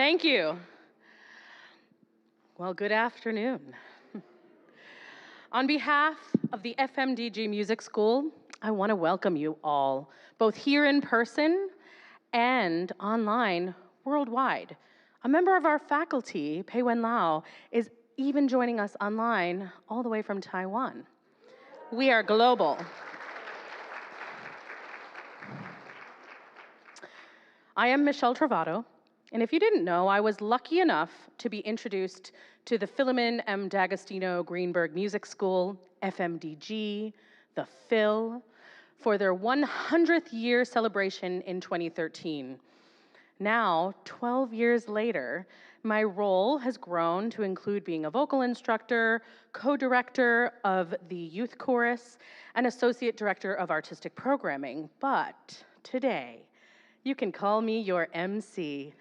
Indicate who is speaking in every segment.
Speaker 1: Thank you. Well, good afternoon. On behalf of the FMDG Music School, I want to welcome you all, both here in person and online worldwide. A member of our faculty, Pei Wen Lao, is even joining us online all the way from Taiwan. We are global. I am Michelle Travato, and if you didn't know, I was lucky enough to be introduced to the Philemon M. D'Agostino Greenberg Music School, FMDG, the Phil, for their 100th year celebration in 2013. Now, 12 years later, my role has grown to include being a vocal instructor, co-director of the youth chorus, and associate director of artistic programming. But today, you can call me your MC.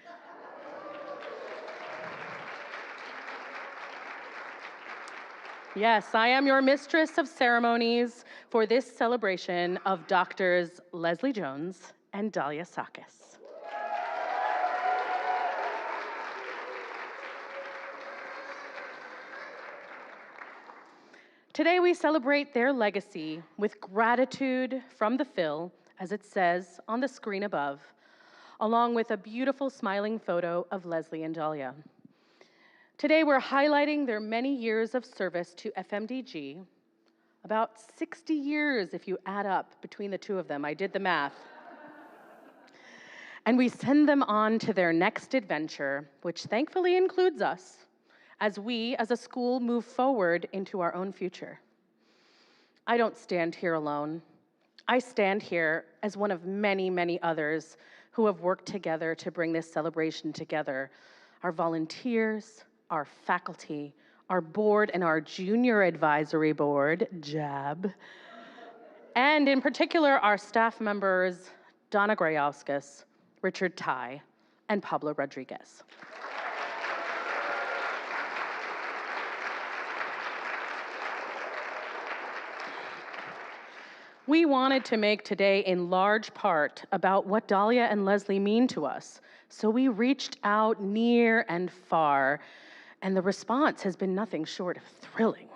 Speaker 1: Yes, I am your mistress of ceremonies for this celebration of Doctors Leslie Jones and Dalia Sakas. Today we celebrate their legacy with gratitude from the Phil, as it says on the screen above, along with a beautiful smiling photo of Leslie and Dalia. Today we're highlighting their many years of service to FMDG, about 60 years if you add up between the two of them. I did the math. And we send them on to their next adventure, which thankfully includes us, as we as a school move forward into our own future. I don't stand here alone. I stand here as one of many, many others who have worked together to bring this celebration together. Our volunteers, our faculty, our board, and our junior advisory board, JAB, and in particular, our staff members, Donna Grayauskas, Richard Tai, and Pablo Rodriguez. We wanted to make today in large part about what Dalia and Leslie mean to us, so we reached out near and far, and the response has been nothing short of thrilling.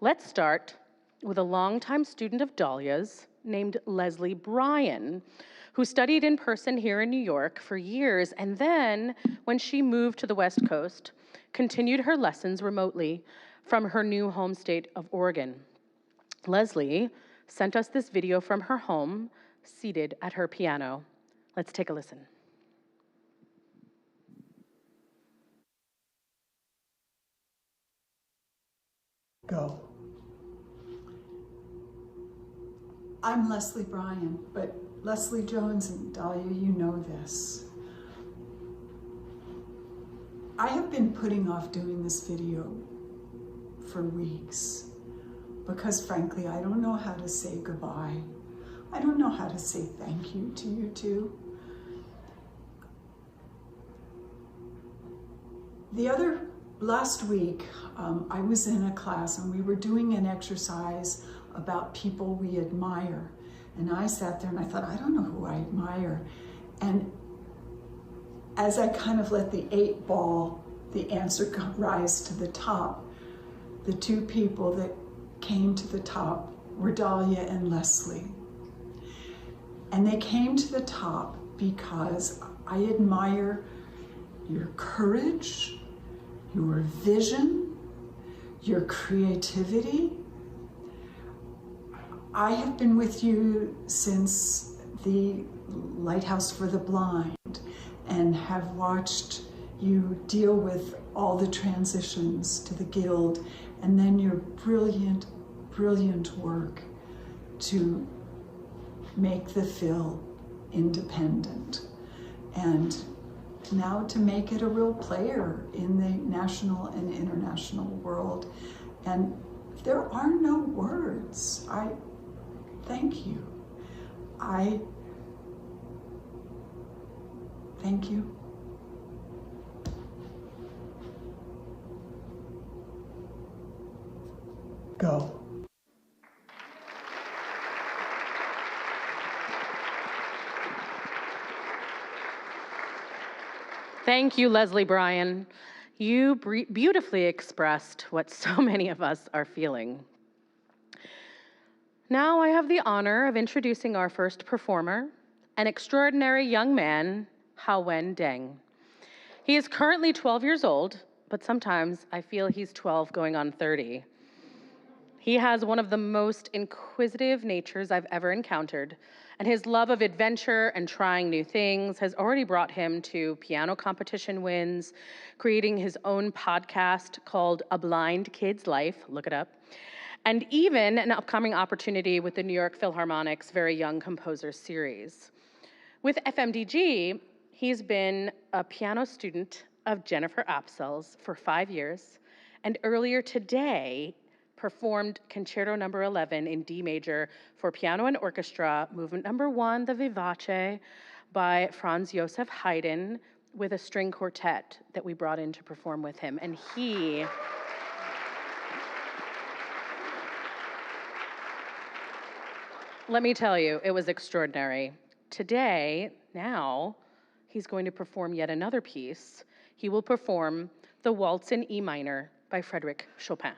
Speaker 1: Let's start with a longtime student of Dalia's named Leslie Bryan, who studied in person here in New York for years, and then, when she moved to the West Coast, continued her lessons remotely from her new home state of Oregon. Leslie sent us this video from her home, seated at her piano. Let's take a listen.
Speaker 2: Go. I'm Leslie Bryan, but Leslie Jones and Dalia, you know this. I have been putting off doing this video for weeks because frankly, I don't know how to say goodbye. I don't know how to say thank you to you two. Last week, I was in a class and we were doing an exercise about people we admire. And I sat there and I thought, I don't know who I admire. And as I kind of let the 8 ball, the answer rise to the top, the two people that came to the top were Dalia and Leslie. And they came to the top because I admire your courage, your vision, your creativity. I have been with you since the Lighthouse for the Blind and have watched you deal with all the transitions to the Guild and then your brilliant, brilliant work to make the Phil independent. And now to make it a real player in the national and international world. And there are no words. I thank you. I thank you. Go.
Speaker 1: Thank you, Leslie Bryan. You beautifully expressed what so many of us are feeling. Now I have the honor of introducing our first performer, an extraordinary young man, Hawen Deng. He is currently 12 years old, but sometimes I feel he's 12 going on 30. He has one of the most inquisitive natures I've ever encountered, and his love of adventure and trying new things has already brought him to piano competition wins, creating his own podcast called A Blind Kid's Life, look it up, and even an upcoming opportunity with the New York Philharmonic's Very Young Composers series. With FMDG, he's been a piano student of Jennifer Apsel's for 5 years, and earlier today performed Concerto No. 11 in D major for piano and orchestra, movement number 1, the Vivace, by Franz Joseph Haydn, with a string quartet that we brought in to perform with him. And let me tell you, it was extraordinary. Today, now, he's going to perform yet another piece. He will perform the Waltz in E minor by Frédéric Chopin.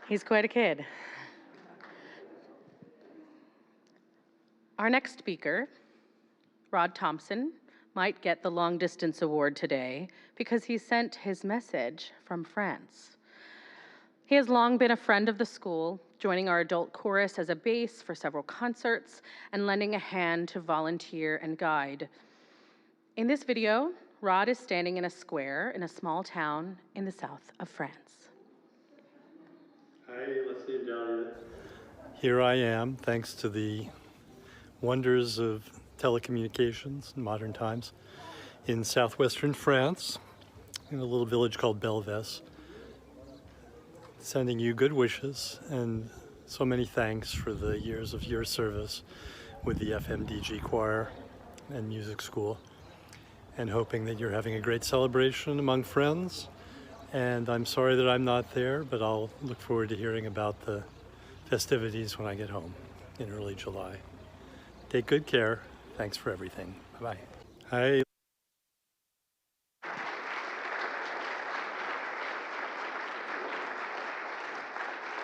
Speaker 1: He's quite a kid. Our next speaker, Rod Thompson, might get the long distance award today because he sent his message from France. He has long been a friend of the school, joining our adult chorus as a bass for several concerts and lending a hand to volunteer and guide. In this video, Rod is standing in a square in a small town in the south of France.
Speaker 3: Hi, Leslie and Dalia. Here I am, thanks to the wonders of telecommunications in modern times, in southwestern France, in a little village called Belvès, sending you good wishes and so many thanks for the years of your service with the FMDG choir and music school, and hoping that you're having a great celebration among friends. And I'm sorry that I'm not there, but I'll look forward to hearing about the festivities when I get home in early July. Take good care. Thanks for everything. Bye-bye. Hi.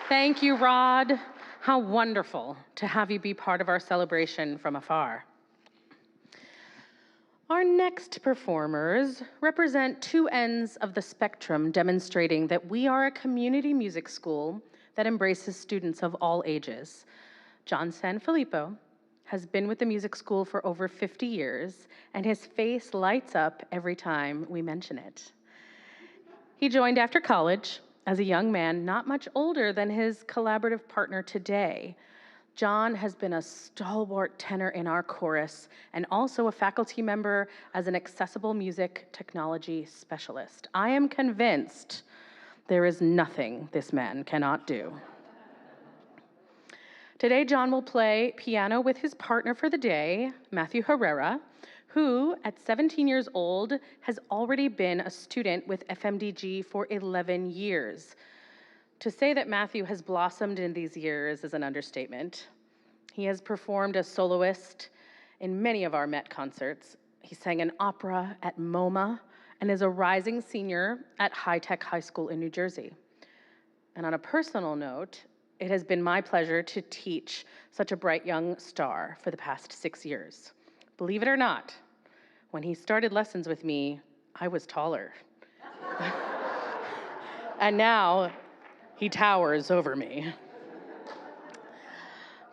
Speaker 1: Thank you, Rod. How wonderful to have you be part of our celebration from afar. Our next performers represent two ends of the spectrum, demonstrating that we are a community music school that embraces students of all ages. John Sanfilippo has been with the music school for over 50 years, and his face lights up every time we mention it. He joined after college as a young man, not much older than his collaborative partner today. John has been a stalwart tenor in our chorus and also a faculty member as an accessible music technology specialist. I am convinced there is nothing this man cannot do. Today, John will play piano with his partner for the day, Matthew Herrera, who, at 17 years old, has already been a student with FMDG for 11 years. To say that Matthew has blossomed in these years is an understatement. He has performed as soloist in many of our Met concerts. He sang an opera at MoMA and is a rising senior at High Tech High School in New Jersey. And on a personal note, it has been my pleasure to teach such a bright young star for the past 6 years. Believe it or not, when he started lessons with me, I was taller. And now he towers over me.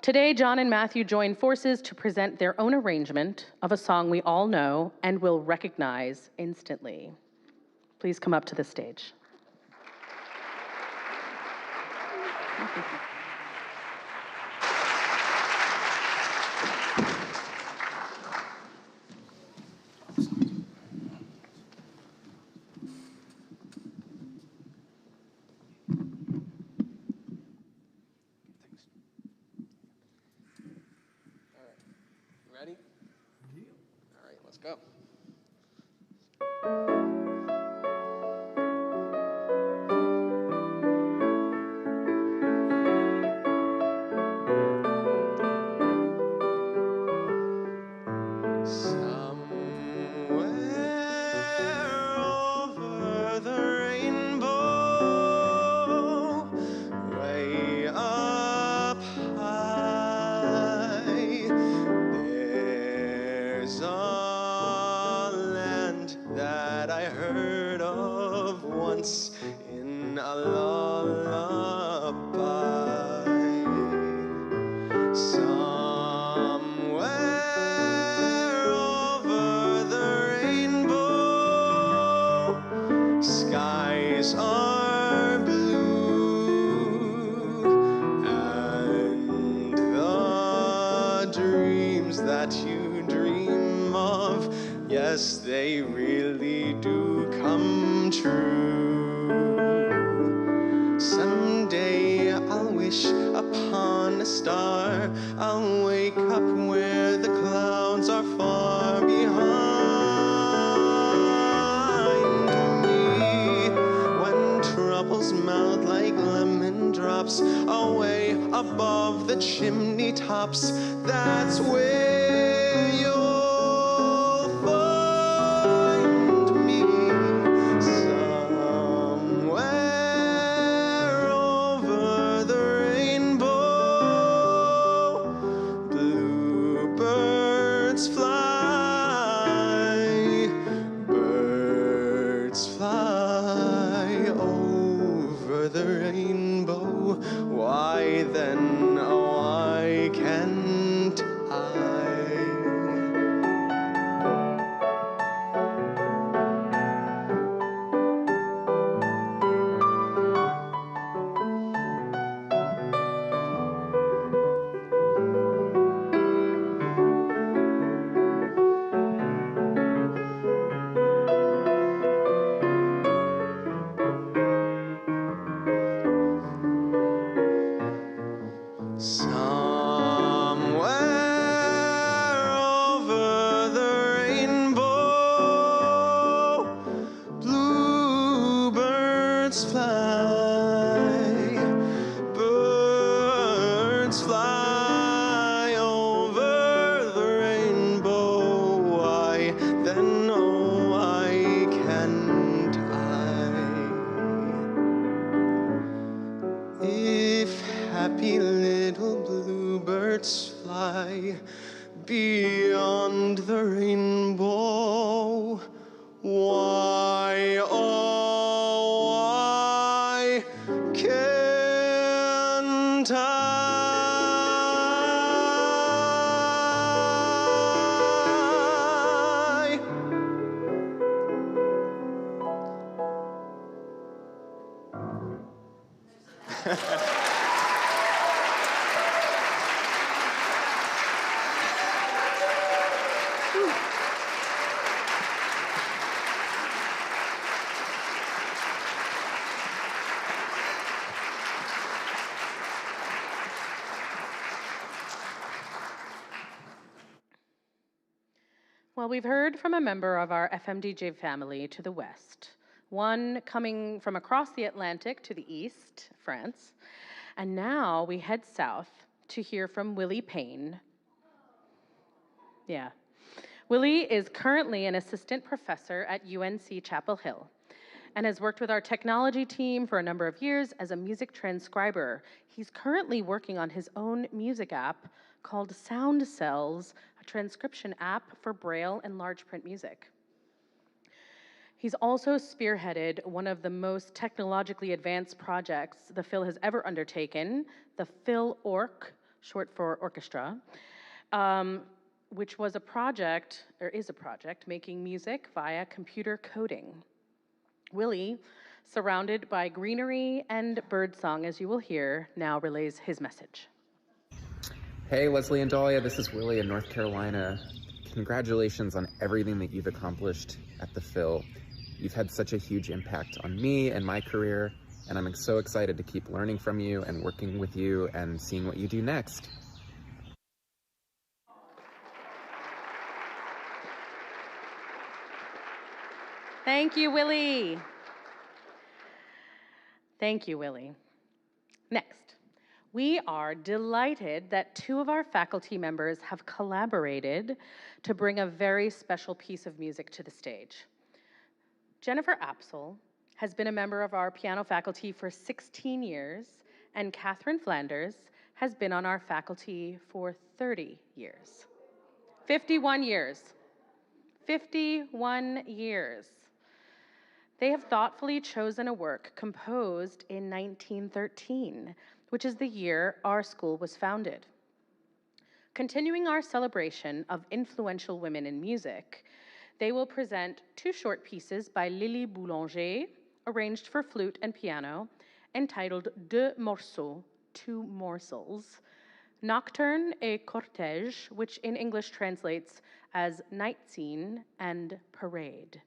Speaker 1: Today, John and Matthew join forces to present their own arrangement of a song we all know and will recognize instantly. Please come up to the stage.
Speaker 4: Ready? All right, let's go. In a lullaby, somewhere over the rainbow, skies are blue, and the dreams that you dream of, yes, they really do come true. Someday I'll wish upon a star. I'll wake up where the clouds are far behind me. When troubles melt like lemon drops away above the chimney tops, that's where you'll find me. Somewhere over rainbow, why then, oh, why can't I? Somewhere over the rainbow, bluebirds fly. Birds fly over the rainbow. Why then, oh, why can't I? If happy little bluebirds fly beyond the rainbow, why, oh, why can't I?
Speaker 1: Well, we've heard from a member of our FMDG family to the west, one coming from across the Atlantic to the east, France, and now we head south to hear from Willie Payne. Yeah. Willie is currently an assistant professor at UNC Chapel Hill and has worked with our technology team for a number of years as a music transcriber. He's currently working on his own music app called Sound Cells, a transcription app for Braille and large print music. He's also spearheaded one of the most technologically advanced projects the Phil has ever undertaken, the Phil Orc, short for orchestra, which was a project, or is a project, making music via computer coding. Willie, surrounded by greenery and birdsong, as you will hear, now relays his message.
Speaker 5: Hey, Leslie and Dalia, this is Willie in North Carolina. Congratulations on everything that you've accomplished at the Phil. You've had such a huge impact on me and my career, and I'm so excited to keep learning from you and working with you and seeing what you do next.
Speaker 1: Thank you, Willie. Thank you, Willie. Next, we are delighted that two of our faculty members have collaborated to bring a very special piece of music to the stage. Jennifer Apsel has been a member of our piano faculty for 16 years, and Catherine Flanders has been on our faculty for 30 years. 51 years. 51 years. They have thoughtfully chosen a work composed in 1913, which is the year our school was founded. Continuing our celebration of influential women in music, they will present two short pieces by Lily Boulanger, arranged for flute and piano, entitled Deux morceaux, two morsels, Nocturne et Cortège, which in English translates as Night Scene and Parade.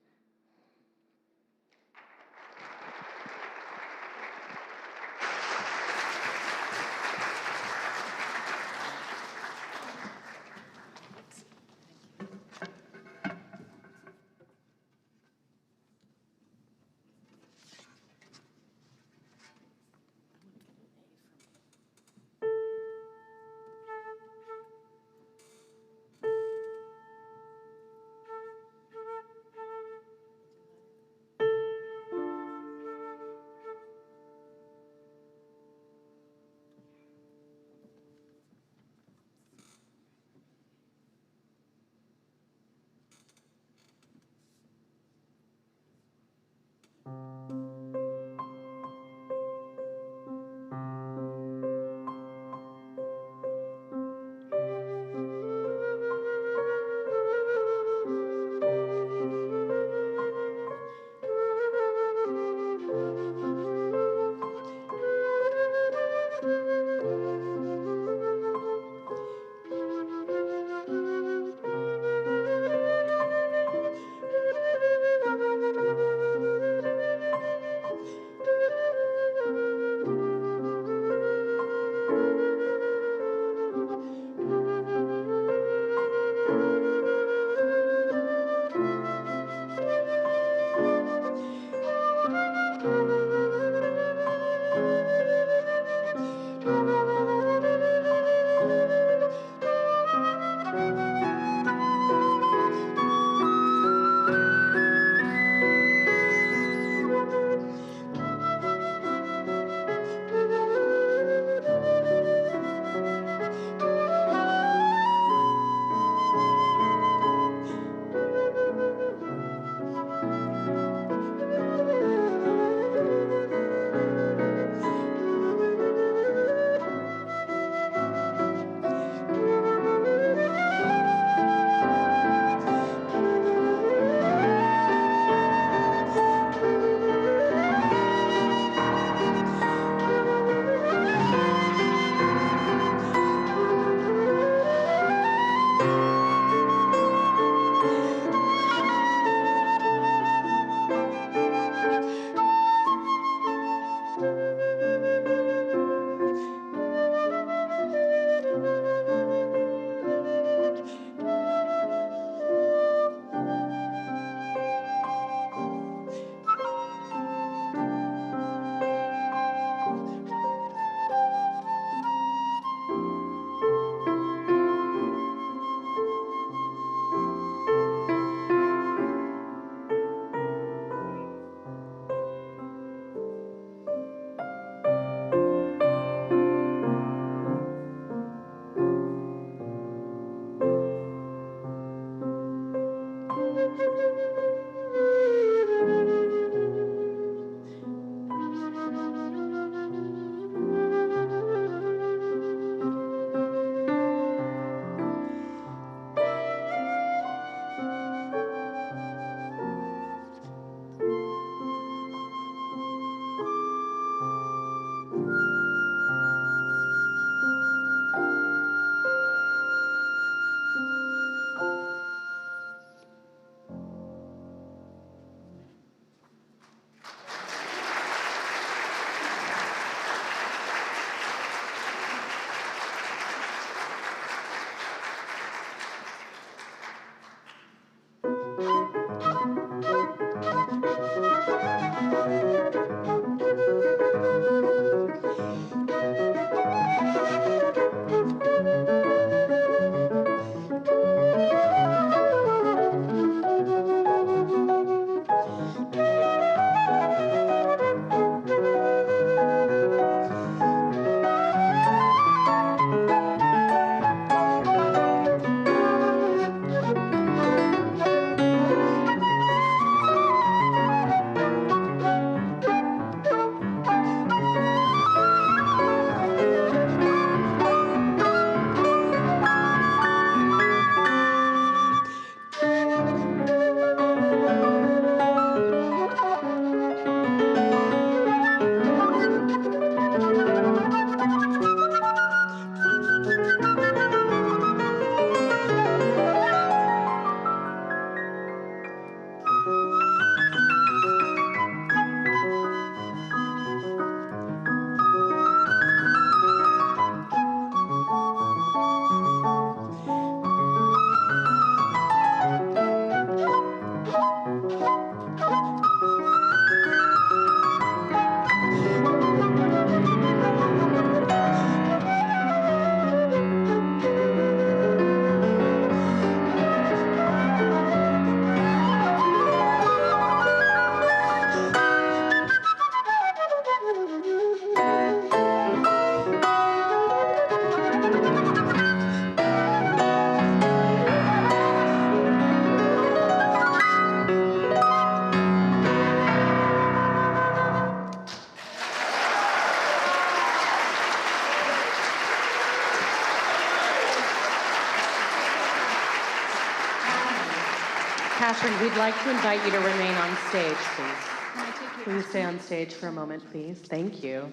Speaker 1: Catherine, we'd like to invite you to remain on stage, please. Please stay on stage for a moment, please. Thank you.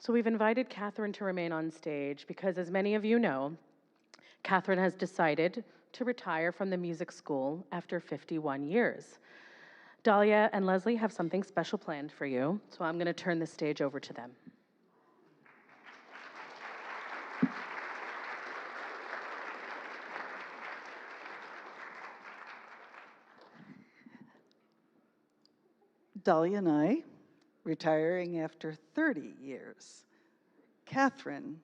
Speaker 1: So we've invited Catherine to remain on stage because, as many of you know, Catherine has decided to retire from the music school after 51 years. Dalia and Leslie have something special planned for you, so I'm going to turn the stage over to them.
Speaker 6: Dalia and I, retiring after 30 years. Catherine,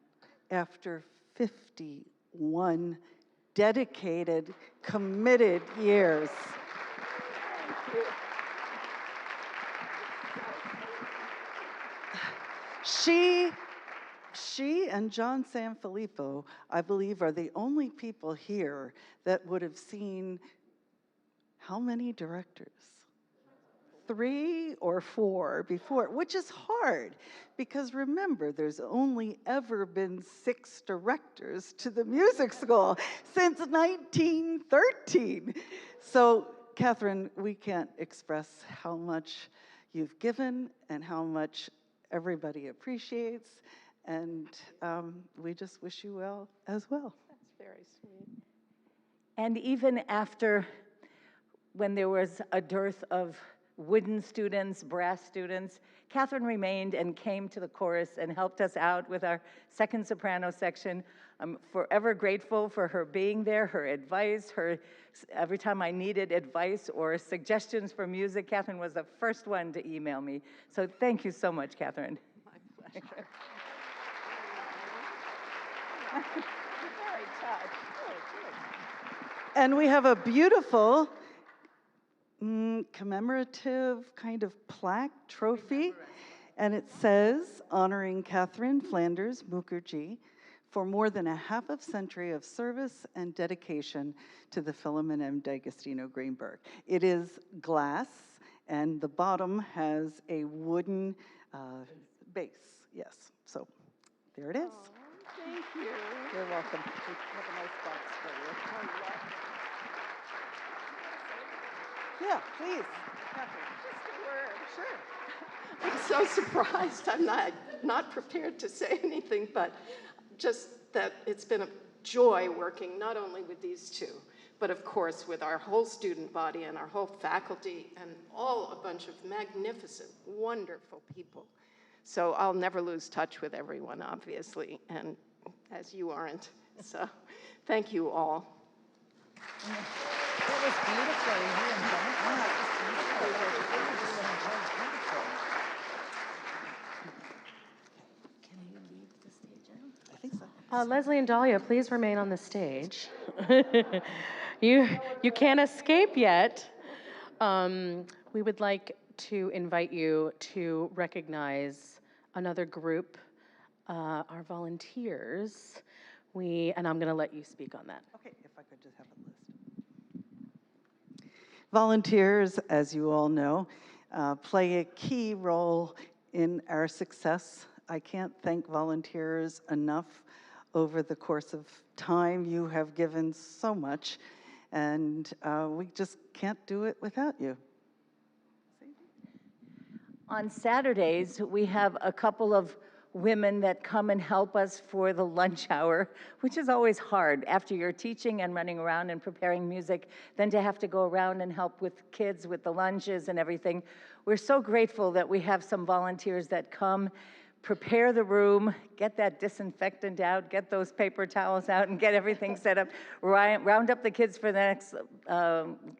Speaker 6: after 51 dedicated, committed years. Thank you. She and John Sanfilippo, I believe, are the only people here that would have seen how many directors? 3 or 4 before, which is hard because remember, there's only ever been 6 directors to the music school since 1913. So, Catherine, we can't express how much you've given and how much everybody appreciates, and we just wish you well as well.
Speaker 7: That's very sweet. And even after, when there was a dearth of wooden students, brass students, Catherine remained and came to the chorus and helped us out with our second soprano section. I'm forever grateful for her being there, her advice, every time I needed advice or suggestions for music, Catherine was the first one to email me. So thank you so much, Catherine.
Speaker 6: My pleasure.
Speaker 7: Very touched.
Speaker 6: And we have a beautiful commemorative kind of plaque trophy, and it says, honoring Catherine Flanders Mukherjee for more than a half a century of service and dedication to the Philemon M. D'Agostino Greenberg. It is glass, and the bottom has a wooden base. Yes, so there it is.
Speaker 7: Oh, thank you.
Speaker 6: You're welcome. We have a nice box for you. Yeah, please.
Speaker 8: Just a word. Sure. I'm so surprised. I'm not prepared to say anything, but just that it's been a joy working not only with these two, but of course with our whole student body and our whole faculty and all a bunch of magnificent, wonderful people. So I'll never lose touch with everyone, obviously, and as you aren't. So thank you all.
Speaker 7: That was beautiful. You and Can you leave the stage out?
Speaker 6: I think so.
Speaker 1: Leslie and Dalia, please remain on the stage. You can't escape yet. We would like to invite you to recognize another group, our volunteers. And I'm going to let you speak on that.
Speaker 6: Okay, if I could just have a list. Volunteers, as you all know, play a key role in our success. I can't thank volunteers enough. Over the course of time, you have given so much, and we just can't do it without you.
Speaker 7: On Saturdays, we have a couple of women that come and help us for the lunch hour, which is always hard after you're teaching and running around and preparing music, then to have to go around and help with kids with the lunches and everything. We're so grateful that we have some volunteers that come, prepare the room, get that disinfectant out, get those paper towels out, and get everything set up, round up the kids for the next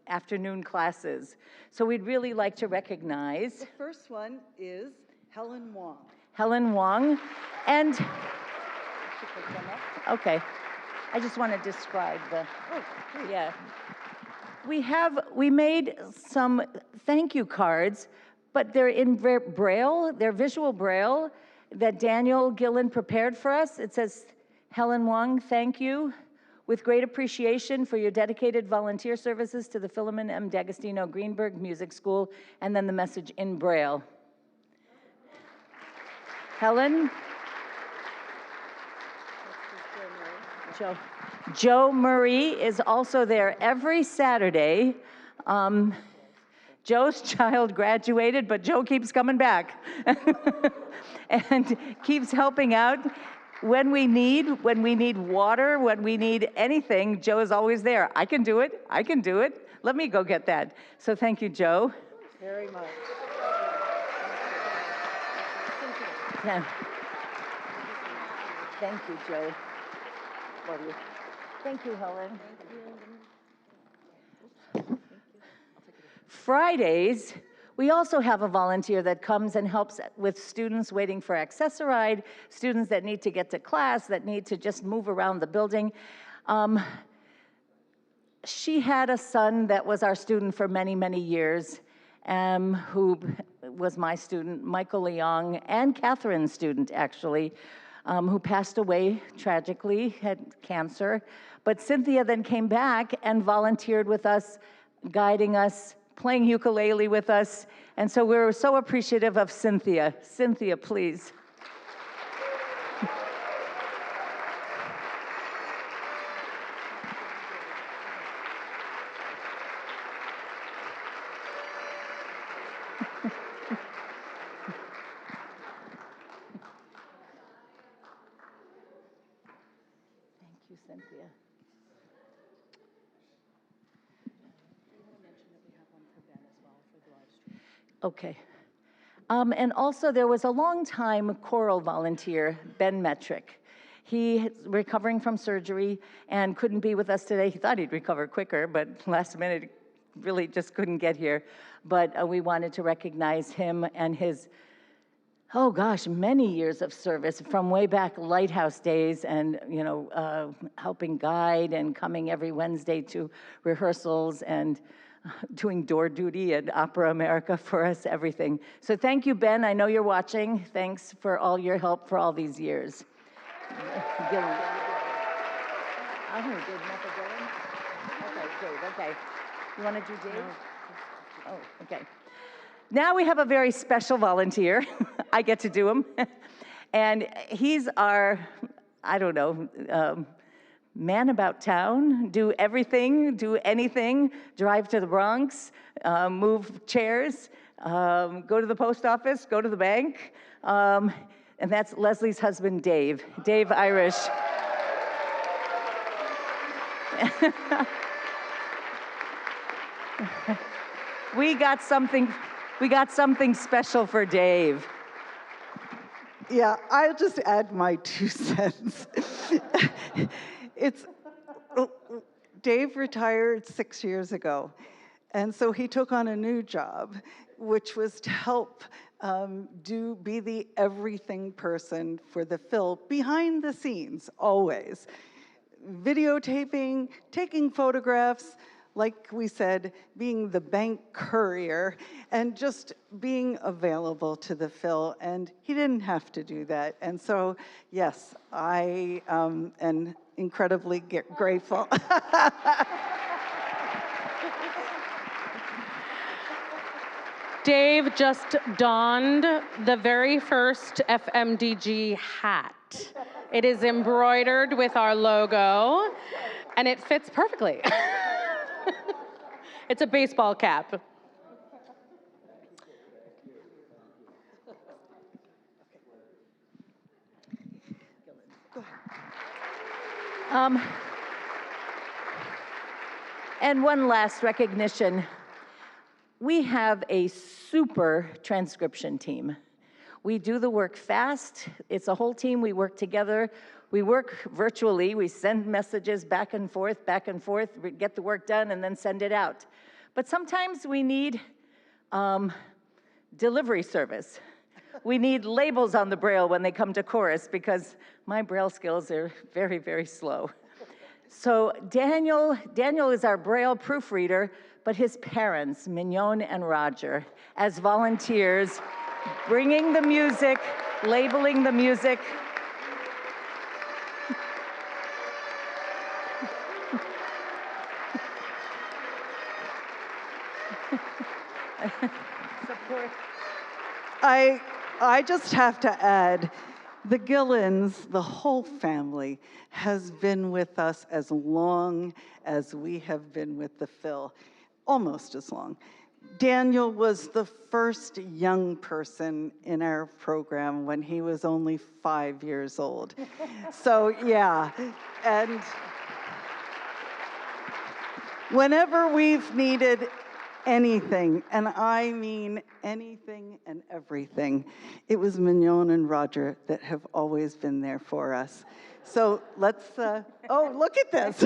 Speaker 7: afternoon classes. So we'd really like to recognize.
Speaker 6: The first one is Helen Wong.
Speaker 7: Helen Wong, and, okay, I just want to describe the, yeah. We made some thank you cards, but they're in Braille, they're visual Braille that Daniel Gillen prepared for us. It says, Helen Wong, thank you. With great appreciation for your dedicated volunteer services to the Philemon M. D'Agostino Greenberg Music School, and then the message in Braille. Helen? Joe Murray is also there every Saturday. Joe's child graduated, but Joe keeps coming back and keeps helping out. When we need water, when we need anything, Joe is always there. I can do it. Let me go get that. So thank you, Joe.
Speaker 6: Very much.
Speaker 7: Yeah. Thank you, Joe. Love you. Thank you, Helen. Fridays, we also have a volunteer that comes and helps with students waiting for Accessoride, students that need to get to class, that need to just move around the building. She had a son that was our student for many, many years, who was my student, Michael Leong, and Catherine's student, actually, who passed away tragically, had cancer. But Cynthia then came back and volunteered with us, guiding us, playing ukulele with us. And so we're so appreciative of Cynthia. Cynthia, please. Thank you, Cynthia. Okay. And also there was a long-time choral volunteer, Ben Metrick. He's recovering from surgery and couldn't be with us today. He thought he'd recover quicker, but last minute really just couldn't get here. But we wanted to recognize him and his, oh gosh, many years of service from way back Lighthouse days, and helping guide and coming every Wednesday to rehearsals and doing door duty at Opera America for us, everything. So thank you, Ben. I know you're watching. Thanks for all your help for all these years. Dylan. Oh, Dave, Michael Dylan? Okay, Dave, okay. You want to do Dave? No. Oh, okay. Now we have a very special volunteer. I get to do him. And he's our, I don't know, man about town, do everything, do anything, drive to the Bronx, move chairs, go to the post office, go to the bank. And that's Leslie's husband, Dave Irish. We got something special for Dave.
Speaker 6: Yeah, I'll just add my 2 cents. Dave retired 6 years ago, and so he took on a new job, which was to help be the everything person for the Phil, behind the scenes, always. Videotaping, taking photographs, like we said, being the bank courier, and just being available to the Phil, and he didn't have to do that. And so, yes, I am incredibly grateful.
Speaker 1: Dave just donned the very first FMDG hat. It is embroidered with our logo, and it fits perfectly. It's a baseball cap.
Speaker 7: And one last recognition. We have a super transcription team. We do the work fast. It's a whole team. We work together. We work virtually. We send messages back and forth, we get the work done, and then send it out. But sometimes we need delivery service. We need labels on the Braille when they come to chorus, because my Braille skills are very, very slow. So Daniel is our Braille proofreader, but his parents, Mignon and Roger, as volunteers, bringing the music, labeling the music.
Speaker 6: Support. I just have to add, The Gillens, the whole family, has been with us as long as we have been with the Phil, almost as long. Daniel was the first young person in our program when he was only 5 years old. So yeah, and whenever we've needed anything, and I mean anything and everything, it was Mignon and Roger that have always been there for us. So let's, oh, look at this.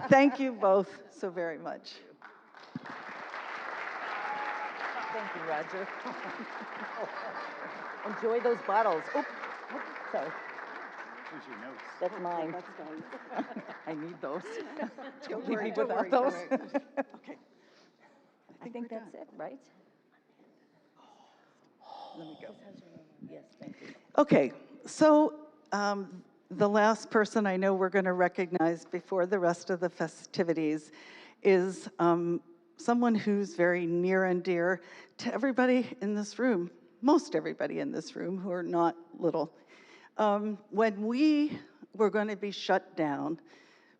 Speaker 6: Thank you both so very much.
Speaker 7: Thank you, Roger. Enjoy those bottles. Oh, sorry.
Speaker 9: Here's your notes.
Speaker 7: That's mine.
Speaker 6: That's nice.
Speaker 7: I need those.
Speaker 6: Don't
Speaker 7: leave
Speaker 6: worry,
Speaker 7: me
Speaker 6: don't
Speaker 7: without
Speaker 6: worry,
Speaker 7: those.
Speaker 6: don't worry. Okay.
Speaker 7: I think that's it, right?
Speaker 6: Let me go.
Speaker 7: Yes, thank you.
Speaker 6: Okay, so the last person I know we're going to recognize before the rest of the festivities is someone who's very near and dear to everybody in this room, most everybody in this room who are not little. When we were going to be shut down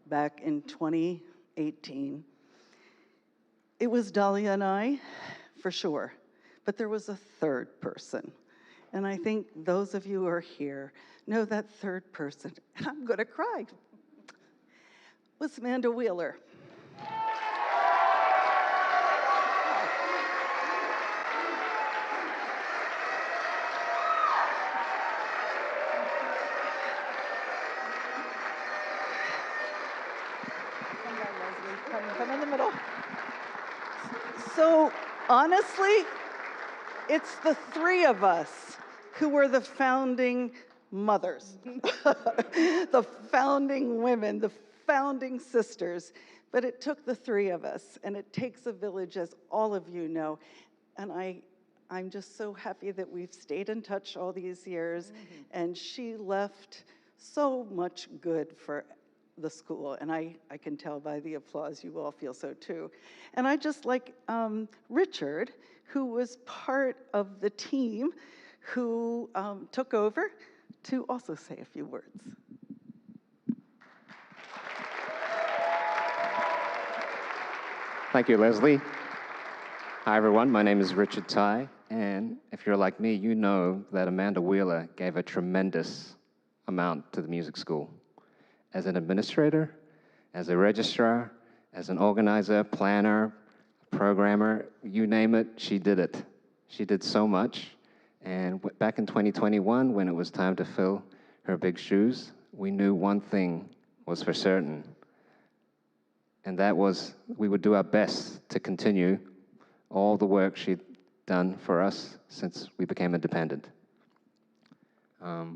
Speaker 6: back in 2018, it was Dalia and I, for sure, but there was a third person. And I think those of you who are here know that third person, and I'm going to cry, was Amanda Wheeler. Come in the middle. So honestly, it's the three of us who were the founding mothers, the founding women, the founding sisters. But it took the three of us, and it takes a village, as all of you know. And I'm just so happy that we've stayed in touch all these years. And she left so much good for the school, and I can tell by the applause you all feel so too. And I just like Richard, who was part of the team who took over, to also say a few words.
Speaker 10: Thank you, Leslie. Hi, everyone. My name is Richard Ty, and if you're like me, you know that Amanda Wheeler gave a tremendous amount to the music school. As an administrator, as a registrar, as an organizer, planner, programmer, you name it, she did it. She did so much. And back in 2021, when it was time to fill her big shoes, we knew one thing was for certain. And that was we would do our best to continue all the work she'd done for us since we became independent.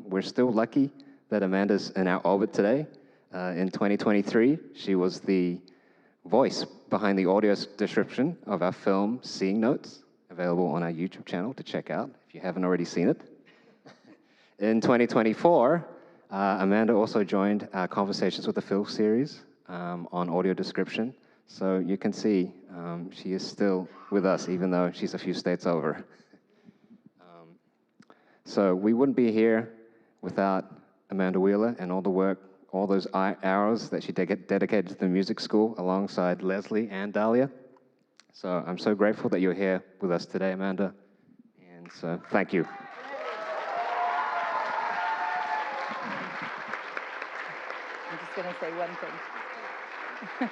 Speaker 10: We're still lucky that Amanda's in our orbit today. In 2023, she was the voice behind the audio description of our film, Seeing Notes, available on our YouTube channel to check out if you haven't already seen it. In 2024, Amanda also joined our Conversations with the Phil series on audio description. So you can see she is still with us, even though she's a few states over. So we wouldn't be here without Amanda Wheeler and all the work, all those hours that she dedicated to the music school alongside Leslie and Dalia. So I'm so grateful that you're here with us today, Amanda. And so thank you.
Speaker 7: I'm just going to say one thing.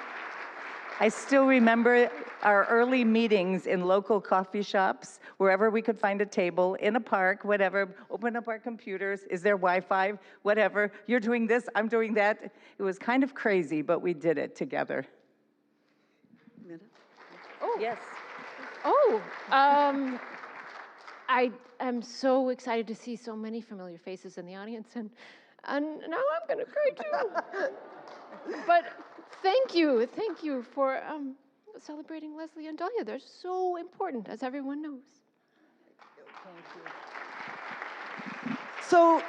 Speaker 7: I still remember our early meetings in local coffee shops, wherever we could find a table, in a park, whatever, open up our computers, is there Wi-Fi, whatever, you're doing this, I'm doing that. It was kind of crazy, but we did it together.
Speaker 11: Oh.
Speaker 7: Yes.
Speaker 11: Oh, I am so excited to see so many familiar faces in the audience, and now I'm going to cry too. But thank you for celebrating Leslie and Dalia. They're so important, as everyone knows.
Speaker 7: Thank you.
Speaker 6: So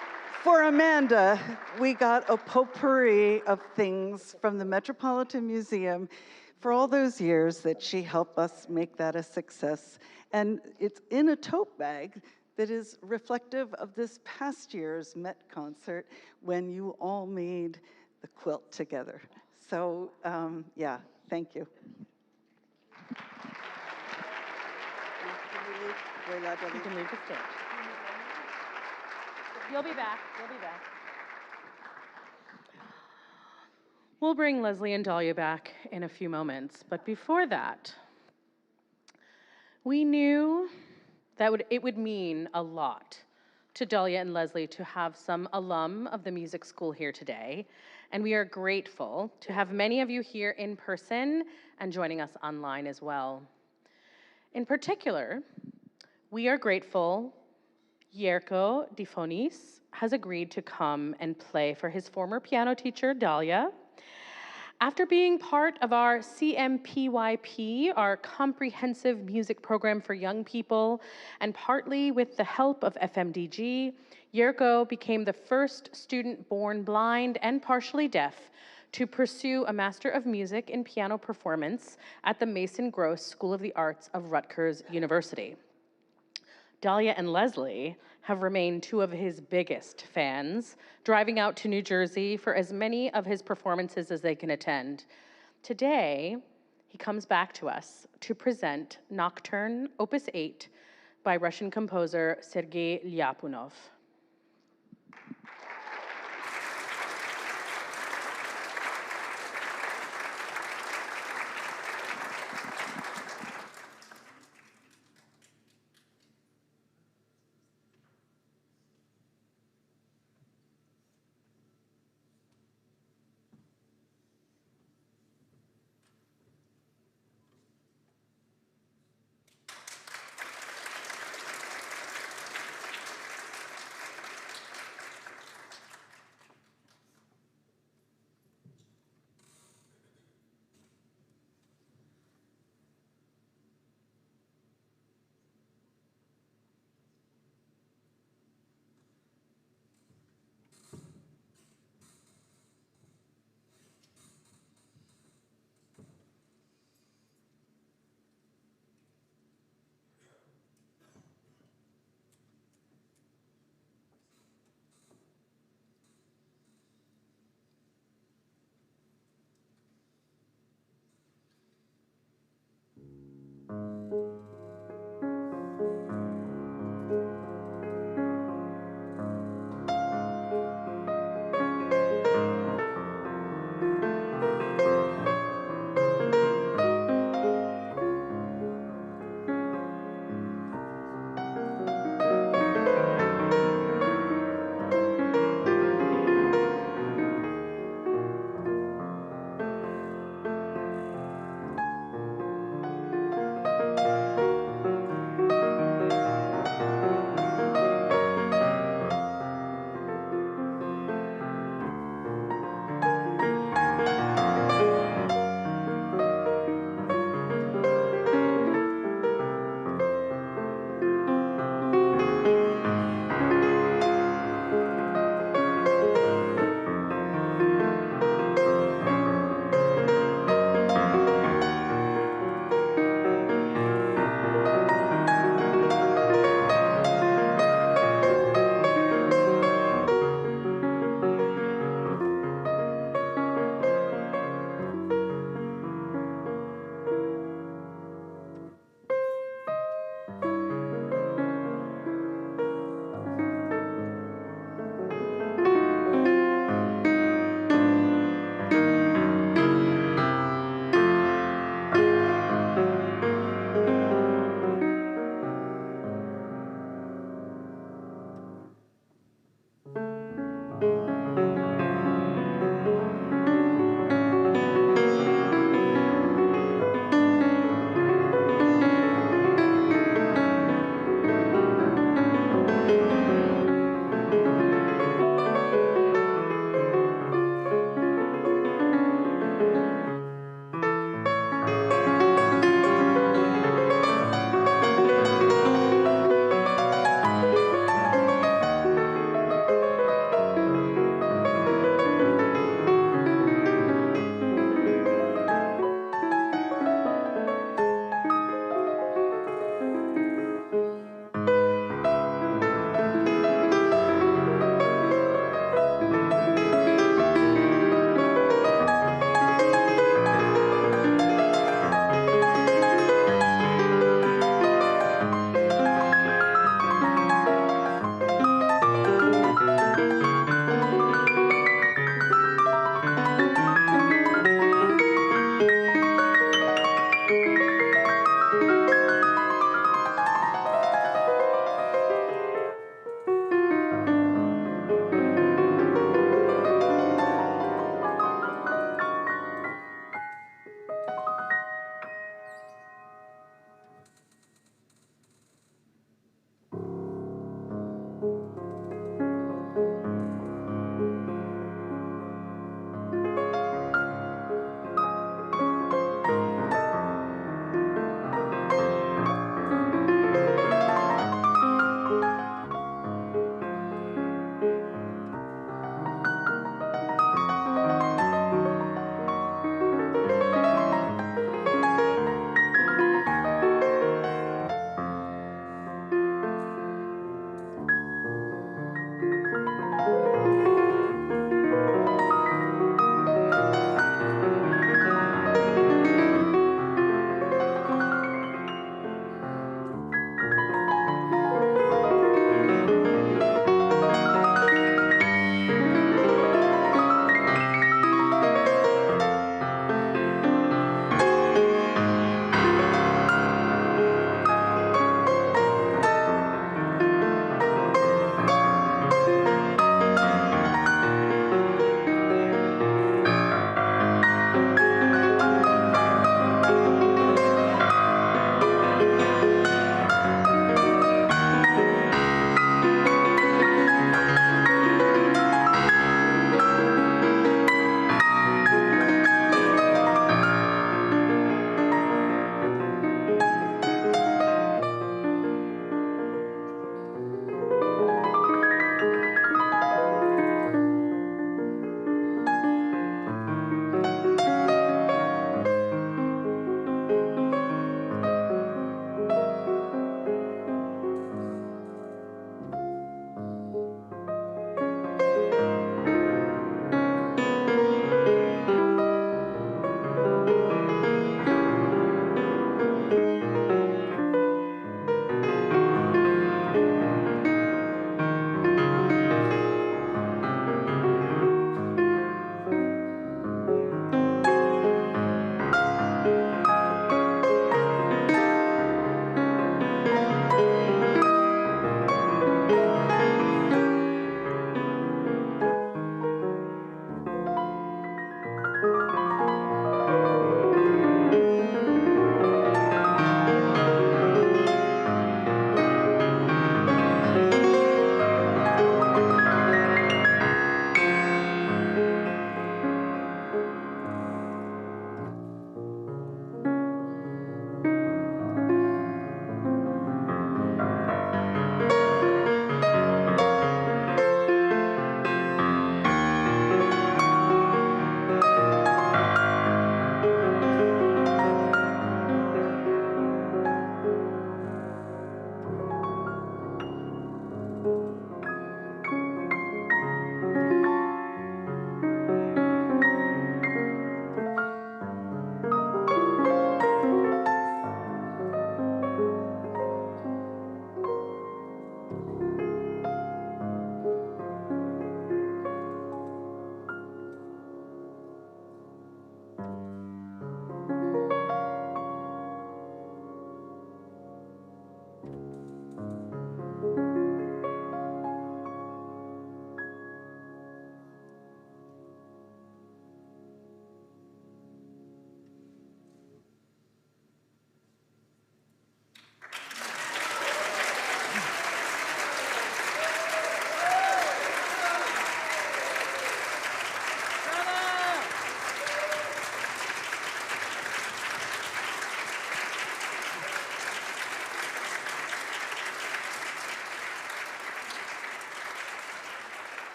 Speaker 6: for Amanda, we got a potpourri of things from the Metropolitan Museum for all those years that she helped us make that a success. And it's in a tote bag that is reflective of this past year's Met concert when you all made the quilt together. So yeah, thank you.
Speaker 1: You can leave the stage. You'll be back. You'll be back. We'll bring Leslie and Dalia back in a few moments, but before that, we knew that it would mean a lot to Dalia and Leslie to have some alum of the music school here today, and we are grateful to have many of you here in person and joining us online as well. In particular, we are grateful Yerko Difonis has agreed to come and play for his former piano teacher, Dalia. After being part of our CMPYP, our comprehensive music program for young people, and partly with the help of FMDG, Yerko became the first student born blind and partially deaf to pursue a Master of Music in Piano Performance at the Mason Gross School of the Arts of Rutgers University. Dalia and Leslie have remained two of his biggest fans, driving out to New Jersey for as many of his performances as they can attend. Today, he comes back to us to present Nocturne, Opus 8, by Russian composer Sergei Lyapunov.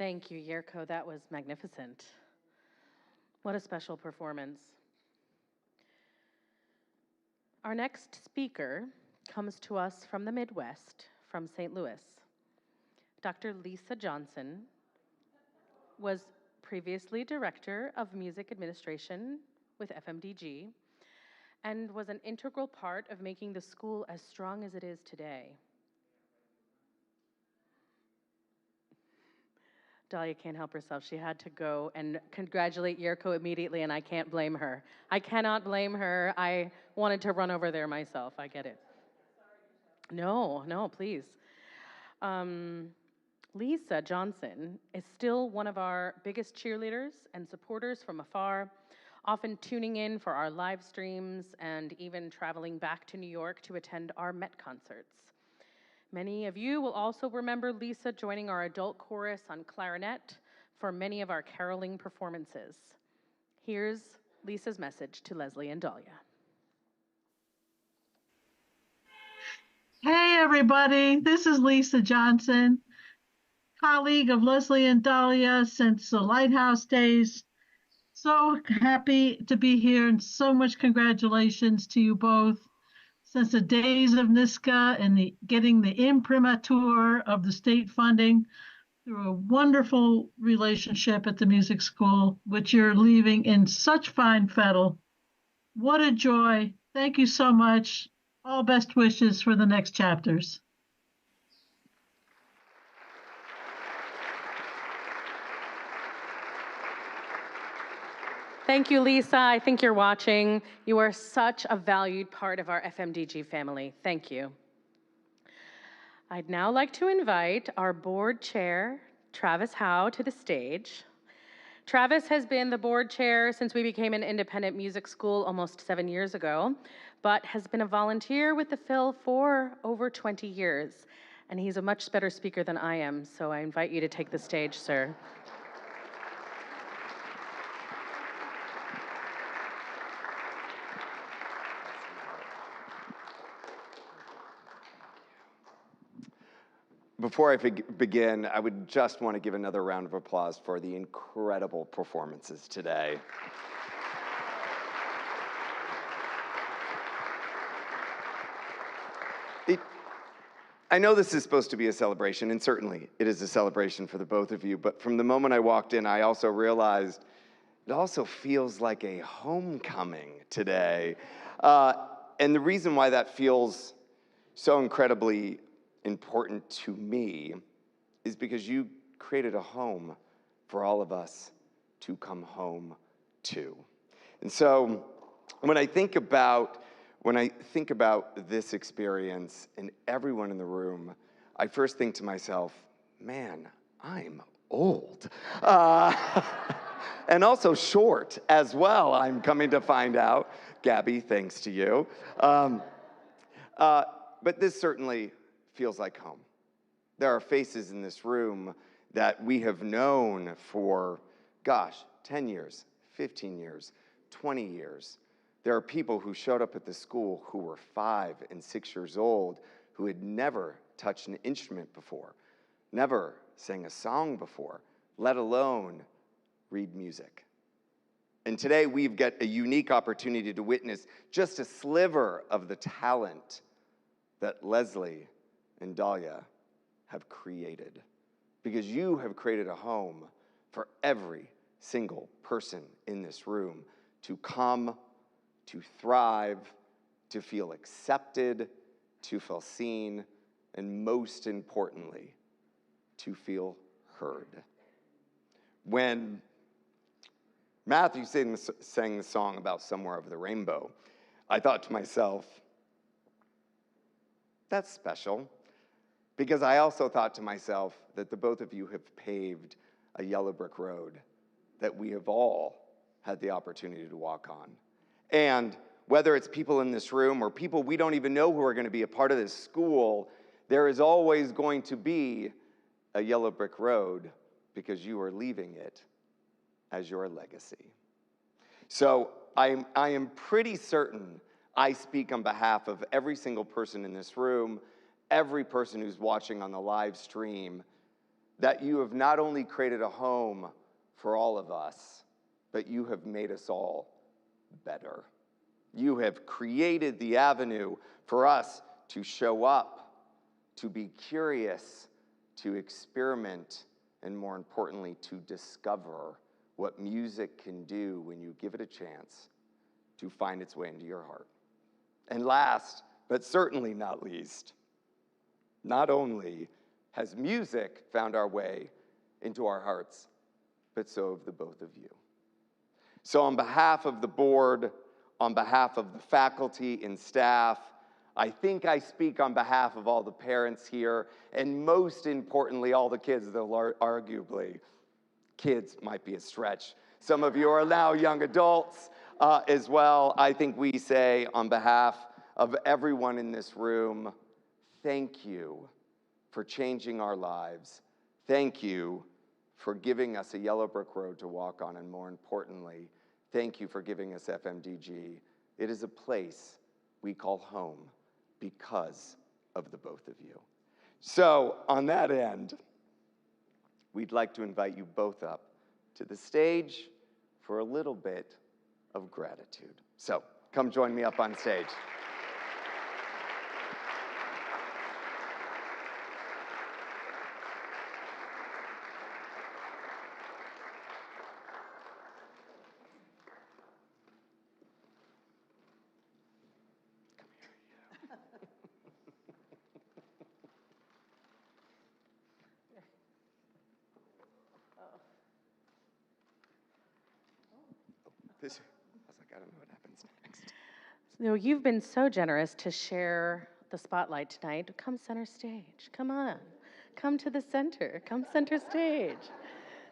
Speaker 1: Thank you, Yerko. That was magnificent. What a special performance. Our next speaker comes to us from the Midwest, from St. Louis. Dr. Lisa Johnson was previously Director of Music Administration with FMDG and was an integral part of making the school as strong as it is today. Dalia can't help herself. She had to go and congratulate Yerko immediately, and I can't blame her. I cannot blame her. I wanted to run over there myself. I get it. No, please. Lisa Johnson is still one of our biggest cheerleaders and supporters from afar, often tuning in for our live streams and even traveling back to New York to attend our Met concerts. Many of you will also remember Lisa joining our adult chorus on clarinet for many of our caroling performances. Here's Lisa's message to Leslie and Dalia.
Speaker 12: Hey everybody, this is Lisa Johnson, colleague of Leslie and Dalia since the Lighthouse days. So happy to be here and so much congratulations to you both. Since the days of NISCA and getting the imprimatur of the state funding through a wonderful relationship at the music school, which you're leaving in such fine fettle. What a joy. Thank you so much. All best wishes for the next chapters.
Speaker 1: Thank you, Lisa. I think you're watching. You are such a valued part of our FMDG family. Thank you. I'd now like to invite our board chair, Travis Howe, to the stage. Travis has been the board chair since we became an independent music school almost 7 years ago, but has been a volunteer with the Phil for over 20 years. And he's a much better speaker than I am, so I invite you to take the stage, sir.
Speaker 13: Before I begin, I would just want to give another round of applause for the incredible performances today. I know this is supposed to be a celebration, and certainly it is a celebration for the both of you, but from the moment I walked in, I also realized it also feels like a homecoming today. And the reason why that feels so incredibly important to me is because you created a home for all of us to come home to. And so when I think about this experience and everyone in the room, I first think to myself, man, I'm old. And also short as well, I'm coming to find out. Gabby, thanks to you. But this certainly feels like home. There are faces in this room that we have known for, 10 years, 15 years, 20 years. There are people who showed up at the school who were 5 and 6 years old, who had never touched an instrument before, never sang a song before, let alone read music. And today we've got a unique opportunity to witness just a sliver of the talent that Leslie and Dalia have created. Because you have created a home for every single person in this room to come, to thrive, to feel accepted, to feel seen, and most importantly, to feel heard. When Matthew sang the song about Somewhere Over the Rainbow, I thought to myself, that's special. Because I also thought to myself that the both of you have paved a yellow brick road that we have all had the opportunity to walk on. And whether it's people in this room or people we don't even know who are going to be a part of this school, there is always going to be a yellow brick road because you are leaving it as your legacy. So I am pretty certain I speak on behalf of every single person in this room, every person who's watching on the live stream, that you have not only created a home for all of us, but you have made us all better. You have created the avenue for us to show up, to be curious, to experiment, and more importantly, to discover what music can do when you give it a chance to find its way into your heart. And last, but certainly not least, not only has music found our way into our hearts, but so have the both of you. So on behalf of the board, on behalf of the faculty and staff, I think I speak on behalf of all the parents here, and most importantly, all the kids, though arguably, kids might be a stretch. Some of you are now young adults as well. I think we say on behalf of everyone in this room, thank you for changing our lives. Thank you for giving us a yellow brick road to walk on, and more importantly, thank you for giving us FMDG. It is a place we call home because of the both of you. So on that end, we'd like to invite you both up to the stage for a little bit of gratitude. So come join me up on stage. I was like, I don't know what happens next.
Speaker 1: So you've been so generous to share the spotlight tonight. Come center stage. Come on. Come to the center. Come center stage.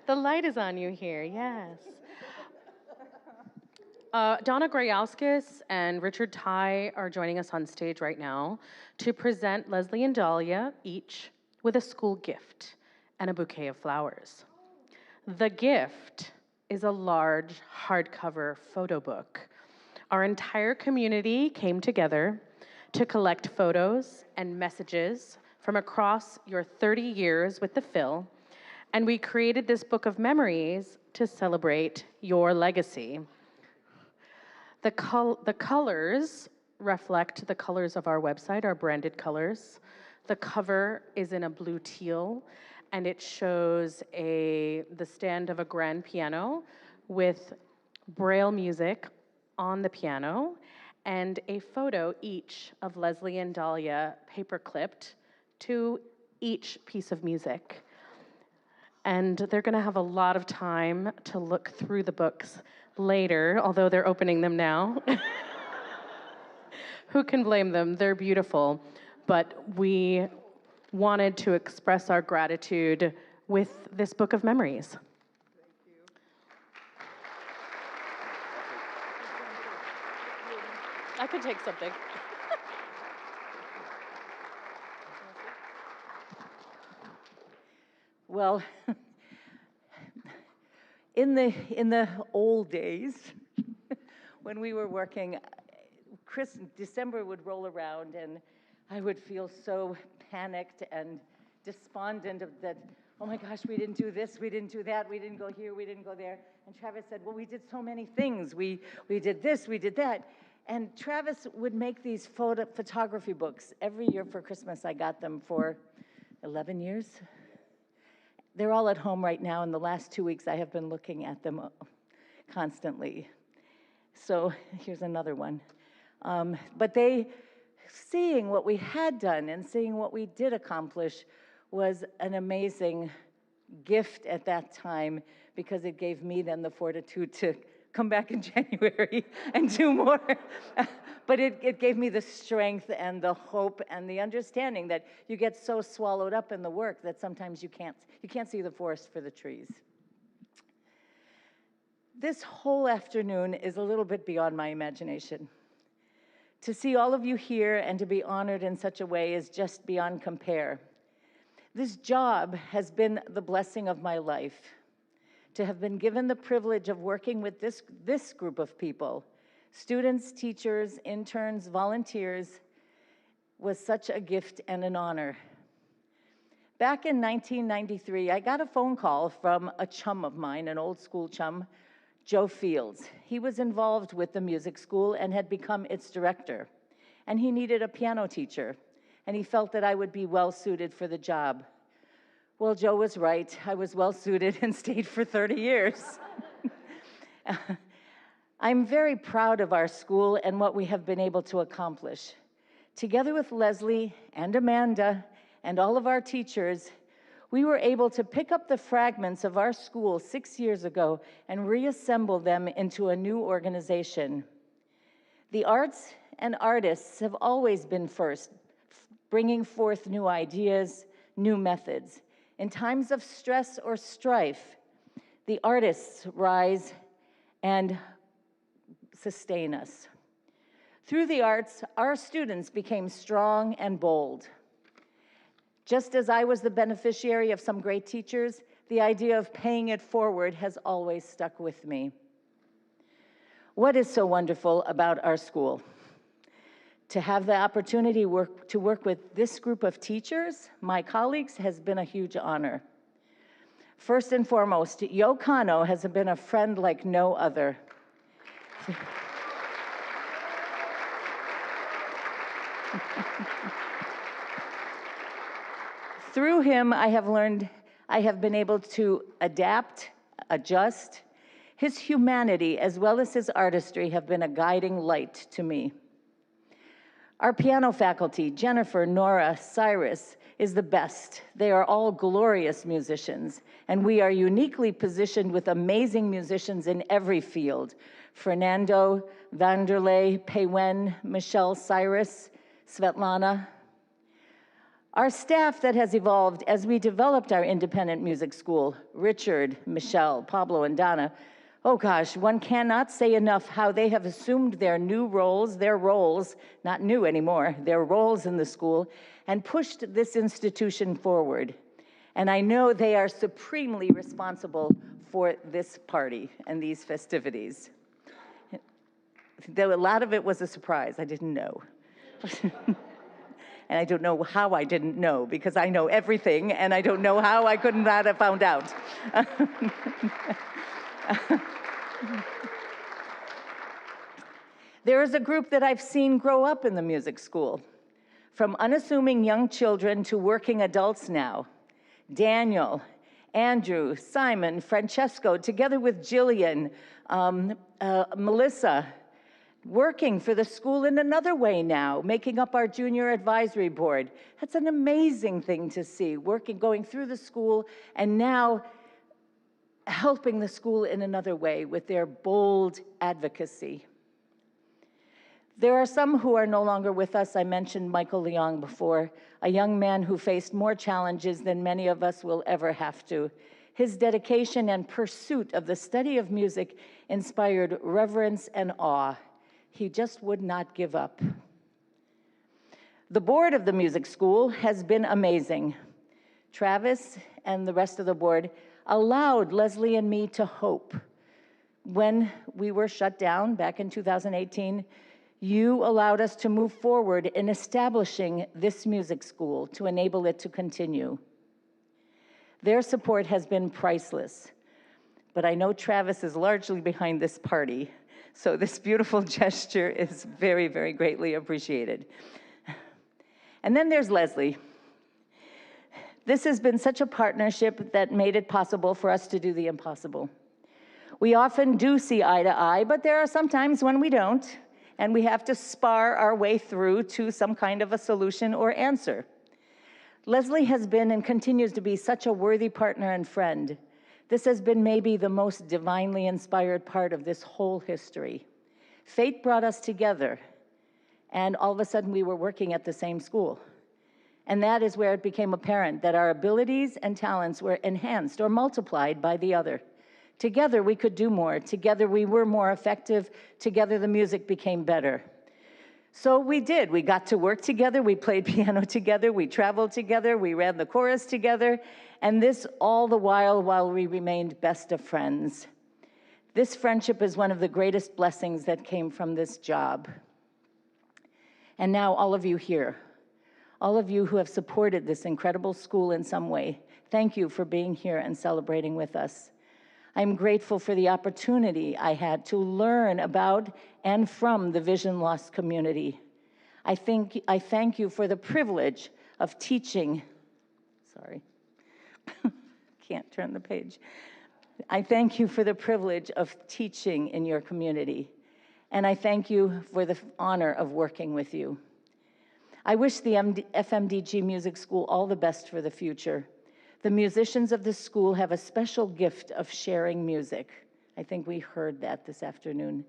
Speaker 1: The light is on you here, yes. Donna Grayowskis and Richard Ty are joining us on stage right now to present Leslie and Dalia, each with a school gift and a bouquet of flowers. The gift is a large hardcover photo book. Our entire community came together to collect photos and messages from across your 30 years with the Phil, and we created this book of memories to celebrate your legacy. The colors reflect the colors of our website, our branded colors. The cover is in a blue teal, and it shows the stand of a grand piano with Braille music on the piano and a photo each of Leslie and Dalia paper-clipped to each piece of music. And they're gonna have a lot of time to look through the books later, although they're opening them now. Who can blame them? They're beautiful. But we wanted to express our gratitude with this book of memories. I could take something.
Speaker 7: Well, in the old days, when we were working, December would roll around and I would feel so panicked and despondent of that, oh my gosh, we didn't do this, we didn't do that, we didn't go here, we didn't go there. And Travis said, well, we did so many things. We did this, we did that. And Travis would make these photography books. Every year for Christmas, I got them for 11 years. They're all at home right now. In the last 2 weeks, I have been looking at them constantly. So here's another one. But seeing what we had done and seeing what we did accomplish was an amazing gift at that time, because it gave me then the fortitude to come back in January and do more. But it gave me the strength and the hope and the understanding that you get so swallowed up in the work that sometimes you can't see the forest for the trees. This whole afternoon is a little bit beyond my imagination. To see all of you here and to be honored in such a way is just beyond compare. This job has been the blessing of my life. To have been given the privilege of working with this group of people, students, teachers, interns, volunteers, was such a gift and an honor. Back in 1993, I got a phone call from a chum of mine, an old school chum, Joe Fields. He was involved with the music school and had become its director. And he needed a piano teacher, and he felt that I would be well suited for the job. Well, Joe was right. I was well suited and stayed for 30 years. I'm very proud of our school and what we have been able to accomplish. Together with Leslie and Amanda and all of our teachers, we were able to pick up the fragments of our school 6 years ago and reassemble them into a new organization. The arts and artists have always been first, bringing forth new ideas, new methods. In times of stress or strife, the artists rise and sustain us. Through the arts, our students became strong and bold. Just as I was the beneficiary of some great teachers, the idea of paying it forward has always stuck with me. What is so wonderful about our school? To have the opportunity to work with this group of teachers, my colleagues, has been a huge honor. First and foremost, Yo Kano has been a friend like no other. Through him, I have been able to adapt, adjust. His humanity, as well as his artistry, have been a guiding light to me. Our piano faculty, Jennifer, Nora, Cyrus, is the best. They are all glorious musicians, and we are uniquely positioned with amazing musicians in every field. Fernando, Vanderlei, Peiwen, Michelle, Cyrus, Svetlana. Our staff that has evolved as we developed our independent music school, Richard, Michelle, Pablo, and Donna. Oh gosh, one cannot say enough how they have assumed their roles, not new anymore, their roles in the school, and pushed this institution forward. And I know they are supremely responsible for this party and these festivities. Though a lot of it was a surprise, I didn't know. And I don't know how I didn't know, because I know everything, and I don't know how I could not have found out. There is a group that I've seen grow up in the music school, from unassuming young children to working adults now. Daniel, Andrew, Simon, Francesco, together with Jillian, Melissa, working for the school in another way now, making up our junior advisory board. That's an amazing thing to see, going through the school and now helping the school in another way with their bold advocacy. There are some who are no longer with us. I mentioned Michael Leong before, a young man who faced more challenges than many of us will ever have to. His dedication and pursuit of the study of music inspired reverence and awe. He just would not give up. The board of the music school has been amazing. Travis and the rest of the board allowed Leslie and me to hope. When we were shut down back in 2018, you allowed us to move forward in establishing this music school to enable it to continue. Their support has been priceless, but I know Travis is largely behind this party, so this beautiful gesture is very, very greatly appreciated. And then there's Leslie. This has been such a partnership that made it possible for us to do the impossible. We often do see eye to eye, but there are some times when we don't, and we have to spar our way through to some kind of a solution or answer. Leslie has been and continues to be such a worthy partner and friend. This has been maybe the most divinely inspired part of this whole history. Fate brought us together, and all of a sudden we were working at the same school. And that is where it became apparent that our abilities and talents were enhanced or multiplied by the other. Together we could do more. Together we were more effective. Together the music became better. So we did. We got to work together. We played piano together. We traveled together. We ran the chorus together. And this all the while we remained best of friends. This friendship is one of the greatest blessings that came from this job. And now all of you here, All of you who have supported this incredible school in some way, thank you for being here and celebrating with us. I'm grateful for the opportunity I had to learn about and from the vision loss community. I thank you for the privilege of teaching. Sorry, can't turn the page. I thank you for the privilege of teaching in your community, and I thank you for the honor of working with you. I wish the FMDG Music School all the best for the future. The musicians of the school have a special gift of sharing music. I think we heard that this afternoon.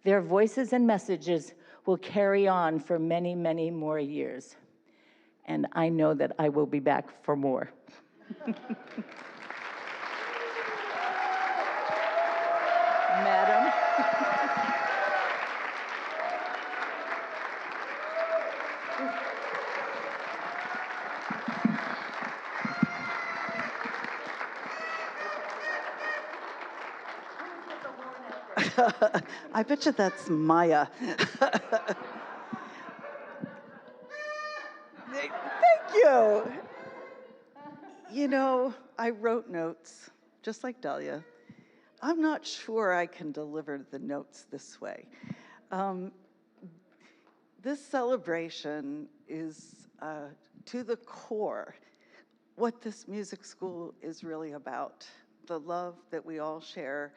Speaker 7: Their voices and messages will carry on for many, many more years. And I know that I will be back for more. Madam.
Speaker 6: I bet you that's Maya. Thank you. You know, I wrote notes, just like Dalia. I'm not sure I can deliver the notes this way. This celebration is, to the core, what this music school is really about. The love that we all share,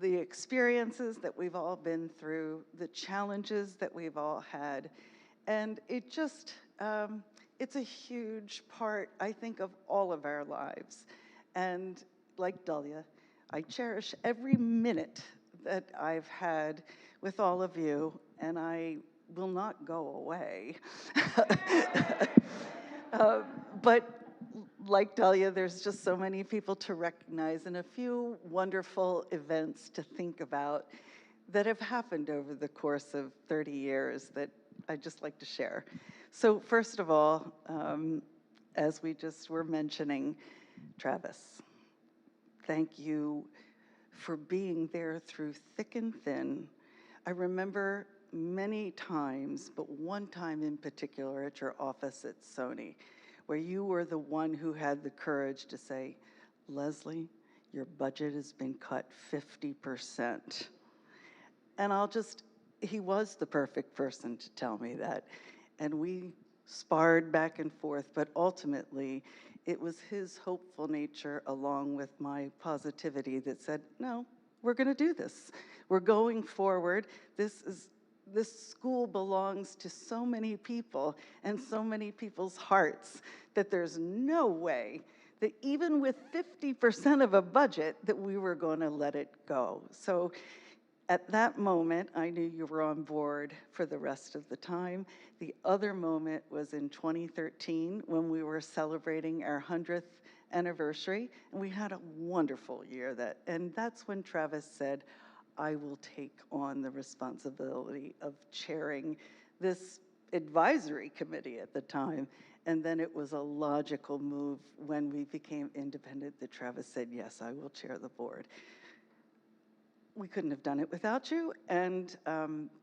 Speaker 6: the experiences that we've all been through, the challenges that we've all had. And it just, it's a huge part, I think, of all of our lives. And like Dalia, I cherish every minute that I've had with all of you, and I will not go away. But like Dalia, there's just so many people to recognize and a few wonderful events to think about that have happened over the course of 30 years that I'd just like to share. So first of all, as we just were mentioning, Travis, thank you for being there through thick and thin. I remember many times, but one time in particular at your office at Sony, where you were the one who had the courage to say, Leslie, your budget has been cut 50%. And he was the perfect person to tell me that. And we sparred back and forth, but ultimately, it was his hopeful nature along with my positivity that said, no, we're gonna do this. We're going forward. This school belongs to so many people and so many people's hearts that there's no way that even with 50% of a budget that we were going to let it go. So at that moment, I knew you were on board for the rest of the time. The other moment was in 2013 when we were celebrating our 100th anniversary, and we had a wonderful year. And that's when Travis said, I will take on the responsibility of chairing this advisory committee at the time. And then it was a logical move when we became independent that Travis said, yes, I will chair the board. We couldn't have done it without you. And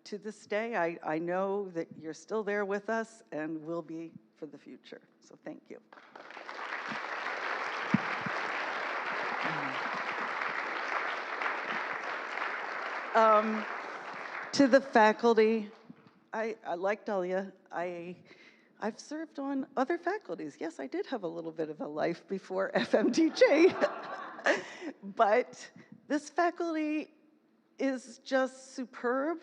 Speaker 6: to this day, I know that you're still there with us and will be for the future. So thank you. To the faculty, I like Dalia. I've served on other faculties. Yes, I did have a little bit of a life before FMDG. But this faculty is just superb.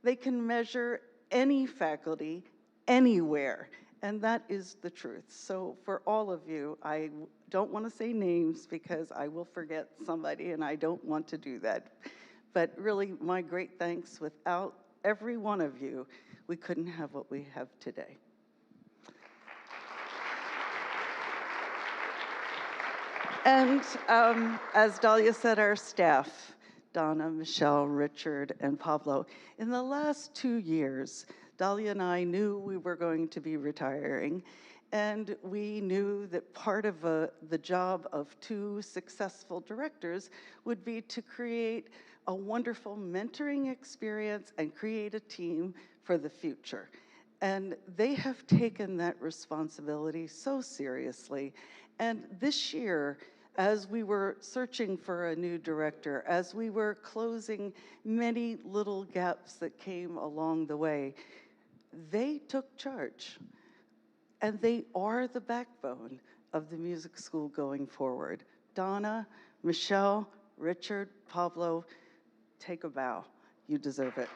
Speaker 6: They can measure any faculty anywhere, and that is the truth. So for all of you, I don't want to say names because I will forget somebody, and I don't want to do that. But really, my great thanks. Without every one of you, we couldn't have what we have today. And as Dalia said, our staff, Donna, Michelle, Richard, and Pablo, in the last 2 years, Dalia and I knew we were going to be retiring, and we knew that part of the job of 2 successful directors would be to create a wonderful mentoring experience and create a team for the future. And they have taken that responsibility so seriously. And this year, as we were searching for a new director, as we were closing many little gaps that came along the way, they took charge. And they are the backbone of the music school going forward. Donna, Michelle, Richard, Pablo, take a bow. You deserve it.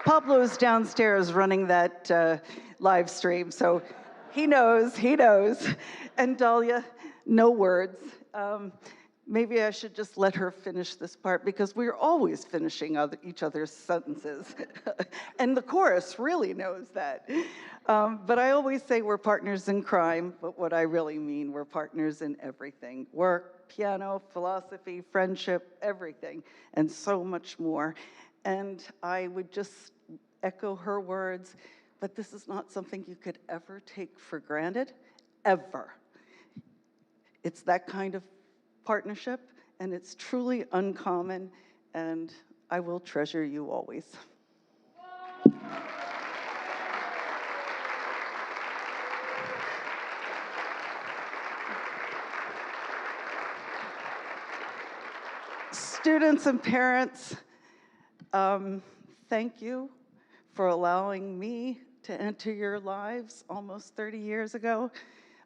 Speaker 6: Pablo's downstairs running that live stream, so he knows. And Dalia, no words. Maybe I should just let her finish this part because we're always finishing each other's sentences. And the chorus really knows that. But I always say we're partners in crime, but what I really mean, we're partners in everything. Work, piano, philosophy, friendship, everything, and so much more. And I would just echo her words, but this is not something you could ever take for granted, ever. It's that kind of partnership, and it's truly uncommon, and I will treasure you always. Students and parents, thank you for allowing me to enter your lives almost 30 years ago.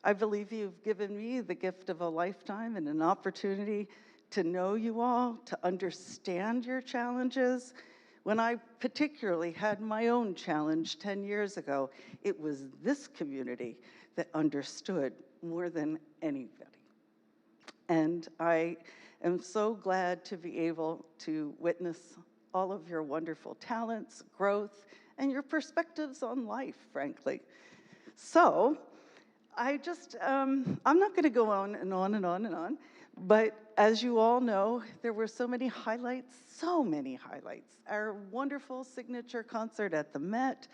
Speaker 6: I believe you've given me the gift of a lifetime and an opportunity to know you all, to understand your challenges. When I particularly had my own challenge 10 years ago, it was this community that understood more than anybody. And I am so glad to be able to witness all of your wonderful talents, growth, and your perspectives on life, frankly. So, I'm not going to go on and on and on and on, but as you all know, there were so many highlights. Our wonderful signature concert at the Met,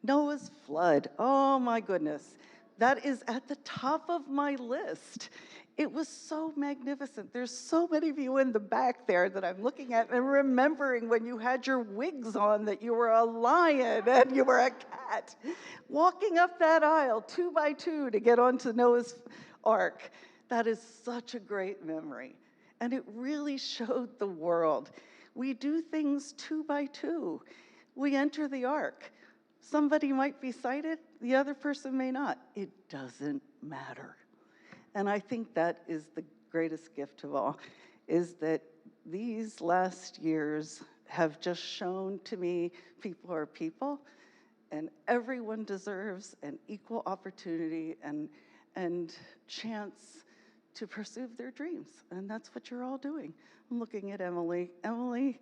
Speaker 6: Noah's Flood, oh my goodness. That is at the top of my list. It was so magnificent. There's so many of you in the back there that I'm looking at and remembering when you had your wigs on that you were a lion and you were a cat, walking up that aisle 2 by 2 to get onto Noah's Ark. That is such a great memory. And it really showed the world. We do things 2 by 2. We enter the Ark. Somebody might be sighted, the other person may not. It doesn't matter. And I think that is the greatest gift of all, is that these last years have just shown to me people are people, and everyone deserves an equal opportunity and chance to pursue their dreams. And that's what you're all doing. I'm looking at Emily. Emily,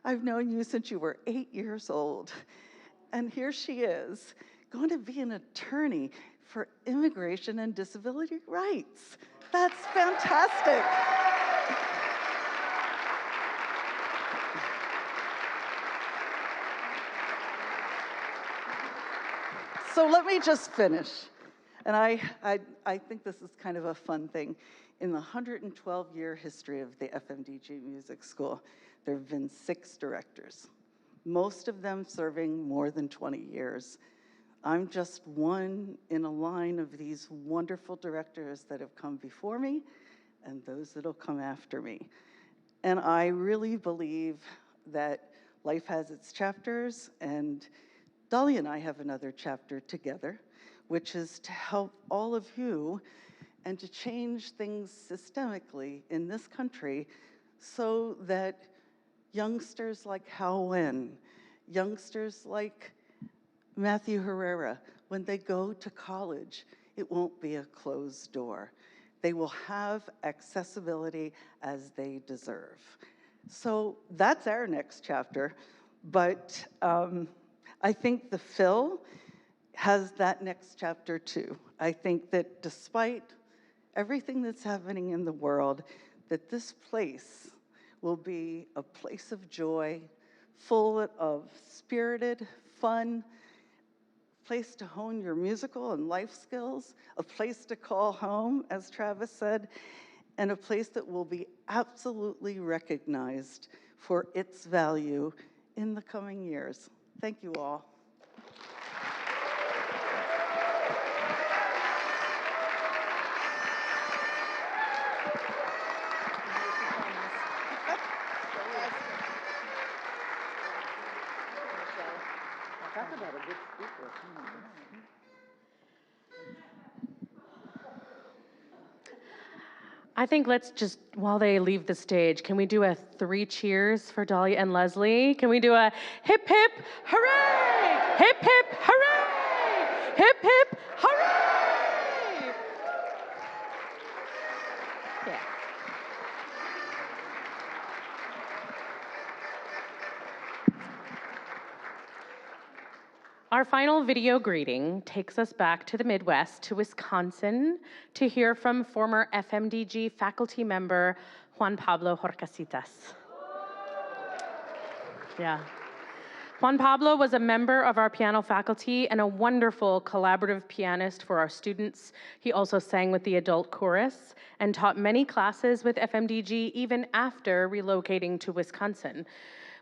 Speaker 6: I've known you since you were 8 years old. And here she is, going to be an attorney for immigration and disability rights. That's fantastic. So let me just finish. And I think this is kind of a fun thing. In the 112-year history of the FMDG Music School, there have been 6 directors, most of them serving more than 20 years. I'm just one in a line of these wonderful directors that have come before me and those that'll come after me. And I really believe that life has its chapters, and Dalia and I have another chapter together, which is to help all of you and to change things systemically in this country so that youngsters like Hal Wen, youngsters like Matthew Herrera, when they go to college, it won't be a closed door. They will have accessibility as they deserve. So that's our next chapter, but I think the Phil has that next chapter too. I think that despite everything that's happening in the world, that this place will be a place of joy, full of spirited, fun, place to hone your musical and life skills, a place to call home, as Travis said, and a place that will be absolutely recognized for its value in the coming years. Thank you all. Talk about a good speaker.
Speaker 1: I think let's just, while they leave the stage, can we do a 3 cheers for Dalia and Leslie? Can we do a hip, hip, hooray! Hip, hip, hooray! Hip, hip, hooray! Yeah. Our final video greeting takes us back to the Midwest, to Wisconsin, to hear from former FMDG faculty member Juan Pablo Horcasitas. Yeah. Juan Pablo was a member of our piano faculty and a wonderful collaborative pianist for our students. He also sang with the adult chorus and taught many classes with FMDG even after relocating to Wisconsin.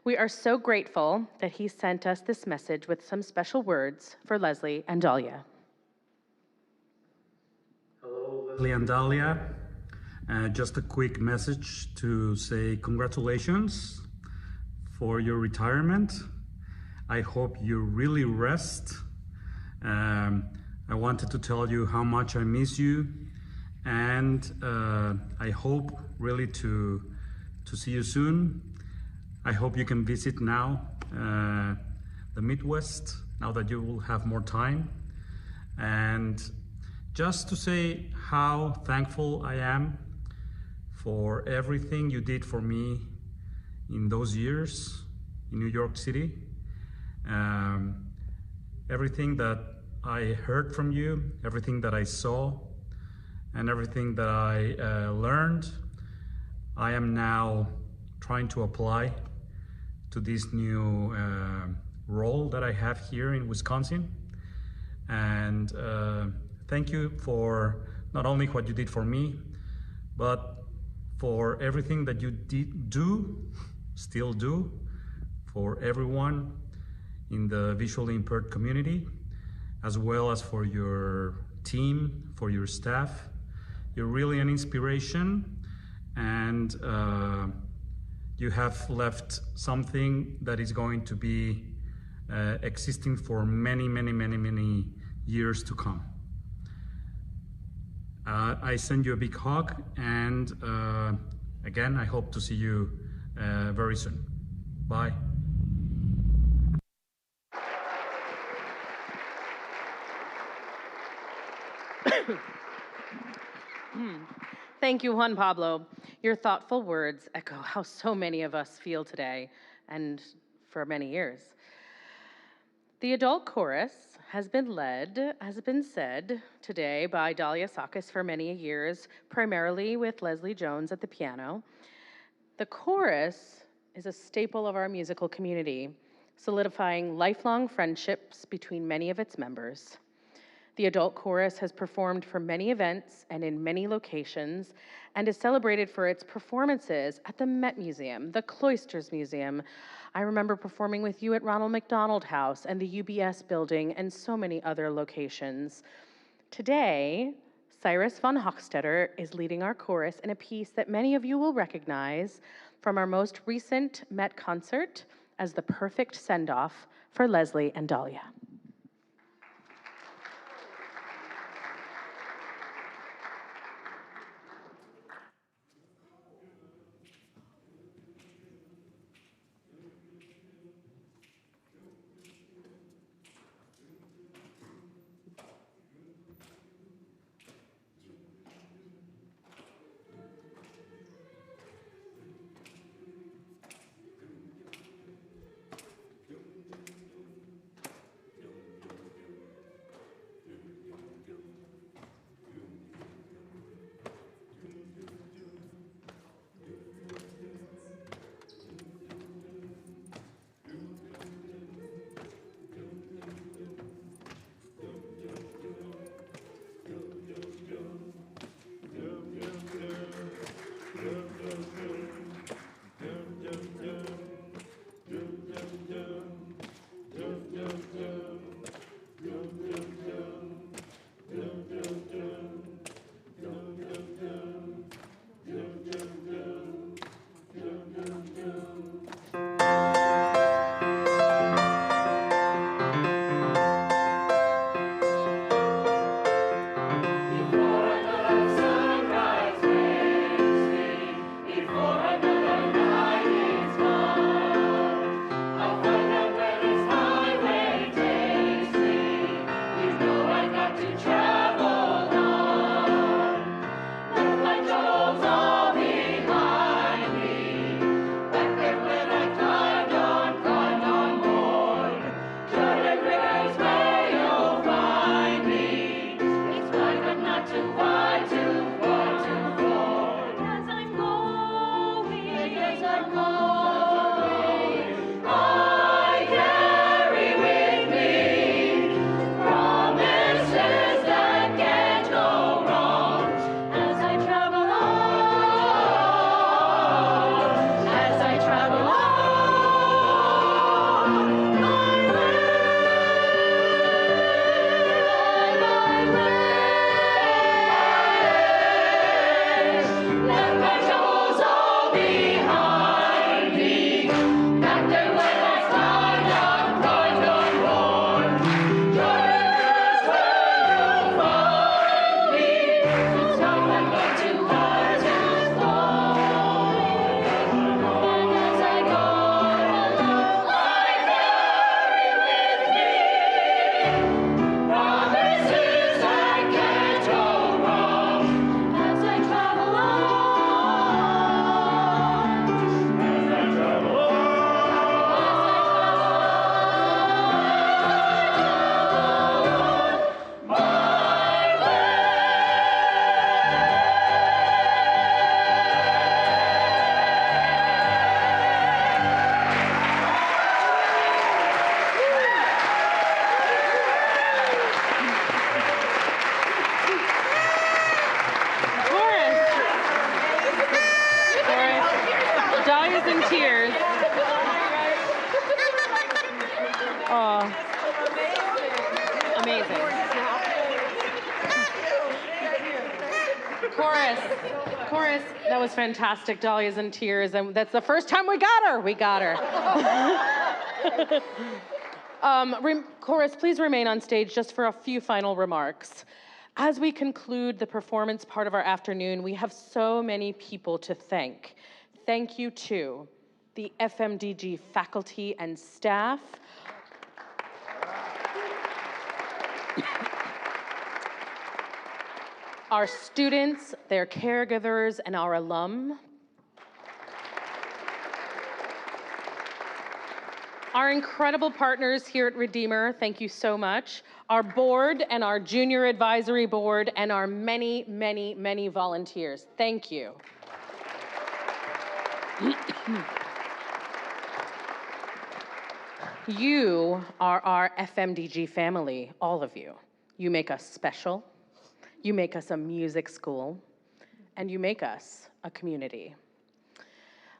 Speaker 1: We are so grateful that he sent us this message with some special words for Leslie and Dalia.
Speaker 14: Hello, Leslie and Dalia. Just a quick message to say congratulations for your retirement. I hope you really rest. I wanted to tell you how much I miss you, and I hope really to see you soon. I hope you can visit now the Midwest, now that you will have more time. And just to say how thankful I am for everything you did for me in those years in New York City. Everything that I heard from you, everything that I saw, and everything that I learned, I am now trying to apply to this new role that I have here in Wisconsin. And thank you for not only what you did for me, but for everything that you still do, for everyone in the visually impaired community, as well as for your team, for your staff. You're really an inspiration, and you have left something that is going to be existing for many, many, many, many years to come. I send you a big hug, and again, I hope to see you very soon. Bye.
Speaker 1: Thank you, Juan Pablo. Your thoughtful words echo how so many of us feel today and for many years. The adult chorus has been led, as has been said today, by Dalia Sakas for many years, primarily with Leslie Jones at the piano. The chorus is a staple of our musical community, solidifying lifelong friendships between many of its members. The adult chorus has performed for many events and in many locations and is celebrated for its performances at the Met Museum, the Cloisters Museum. I remember performing with you at Ronald McDonald House and the UBS building and so many other locations. Today, Cyrus von Hochstetter is leading our chorus in a piece that many of you will recognize from our most recent Met concert as the perfect send-off for Leslie and Dalia. Chorus, that was fantastic. Dahlia's in tears, and that's the first time we got her. We got her. Chorus, please remain on stage just for a few final remarks. As we conclude the performance part of our afternoon, we have so many people to thank. Thank you to the FMDG faculty and staff, our students, their caregivers, and our alum. Our incredible partners here at Redeemer, thank you so much. Our board and our junior advisory board and our many, many, many volunteers, thank you. You are our FMDG family, all of you. You make us special, you make us a music school, and you make us a community.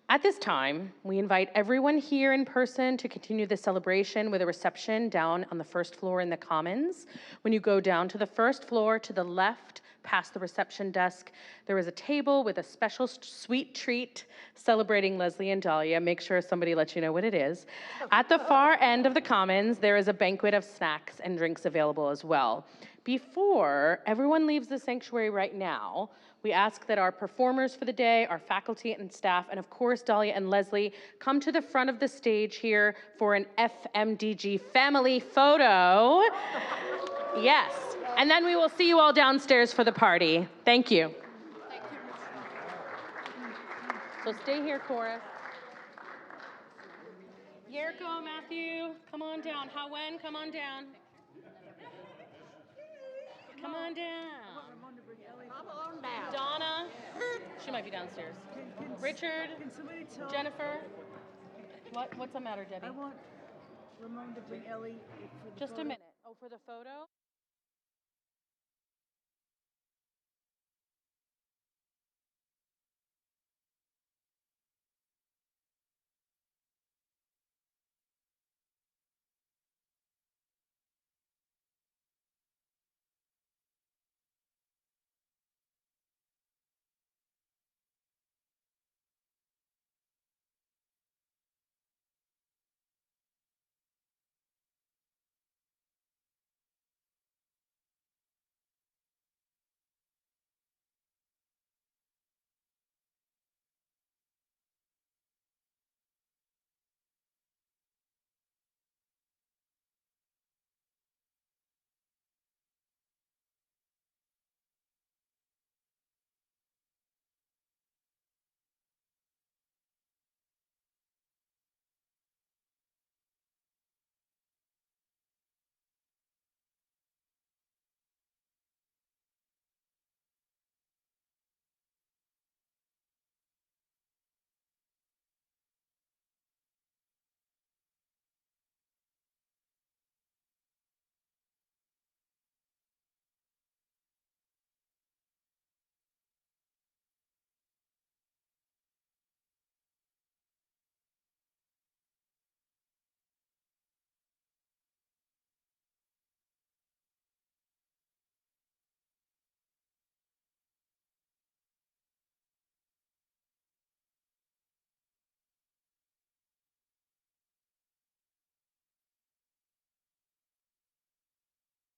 Speaker 1: At this time, we invite everyone here in person to continue the celebration with a reception down on the first floor in the Commons. When you go down to the first floor to the left, past the reception desk, there is a table with a special sweet treat celebrating Leslie and Dalia. Make sure somebody lets you know what it is. At the far end of the Commons, there is a banquet of snacks and drinks available as well. Before everyone leaves the sanctuary right now, we ask that our performers for the day, our faculty and staff, and of course Dalia and Leslie, come to the front of the stage here for an FMDG family photo. Yes, and then we will see you all downstairs for the party. Thank you. So stay here, chorus. Yerko, Matthew, come on down. Hawen, come on down. Come on down. Donna, she might be downstairs. Richard, Jennifer. What's the matter, Debbie?
Speaker 15: I want Ramon to bring Ellie.
Speaker 1: Just a minute. Oh, for the photo?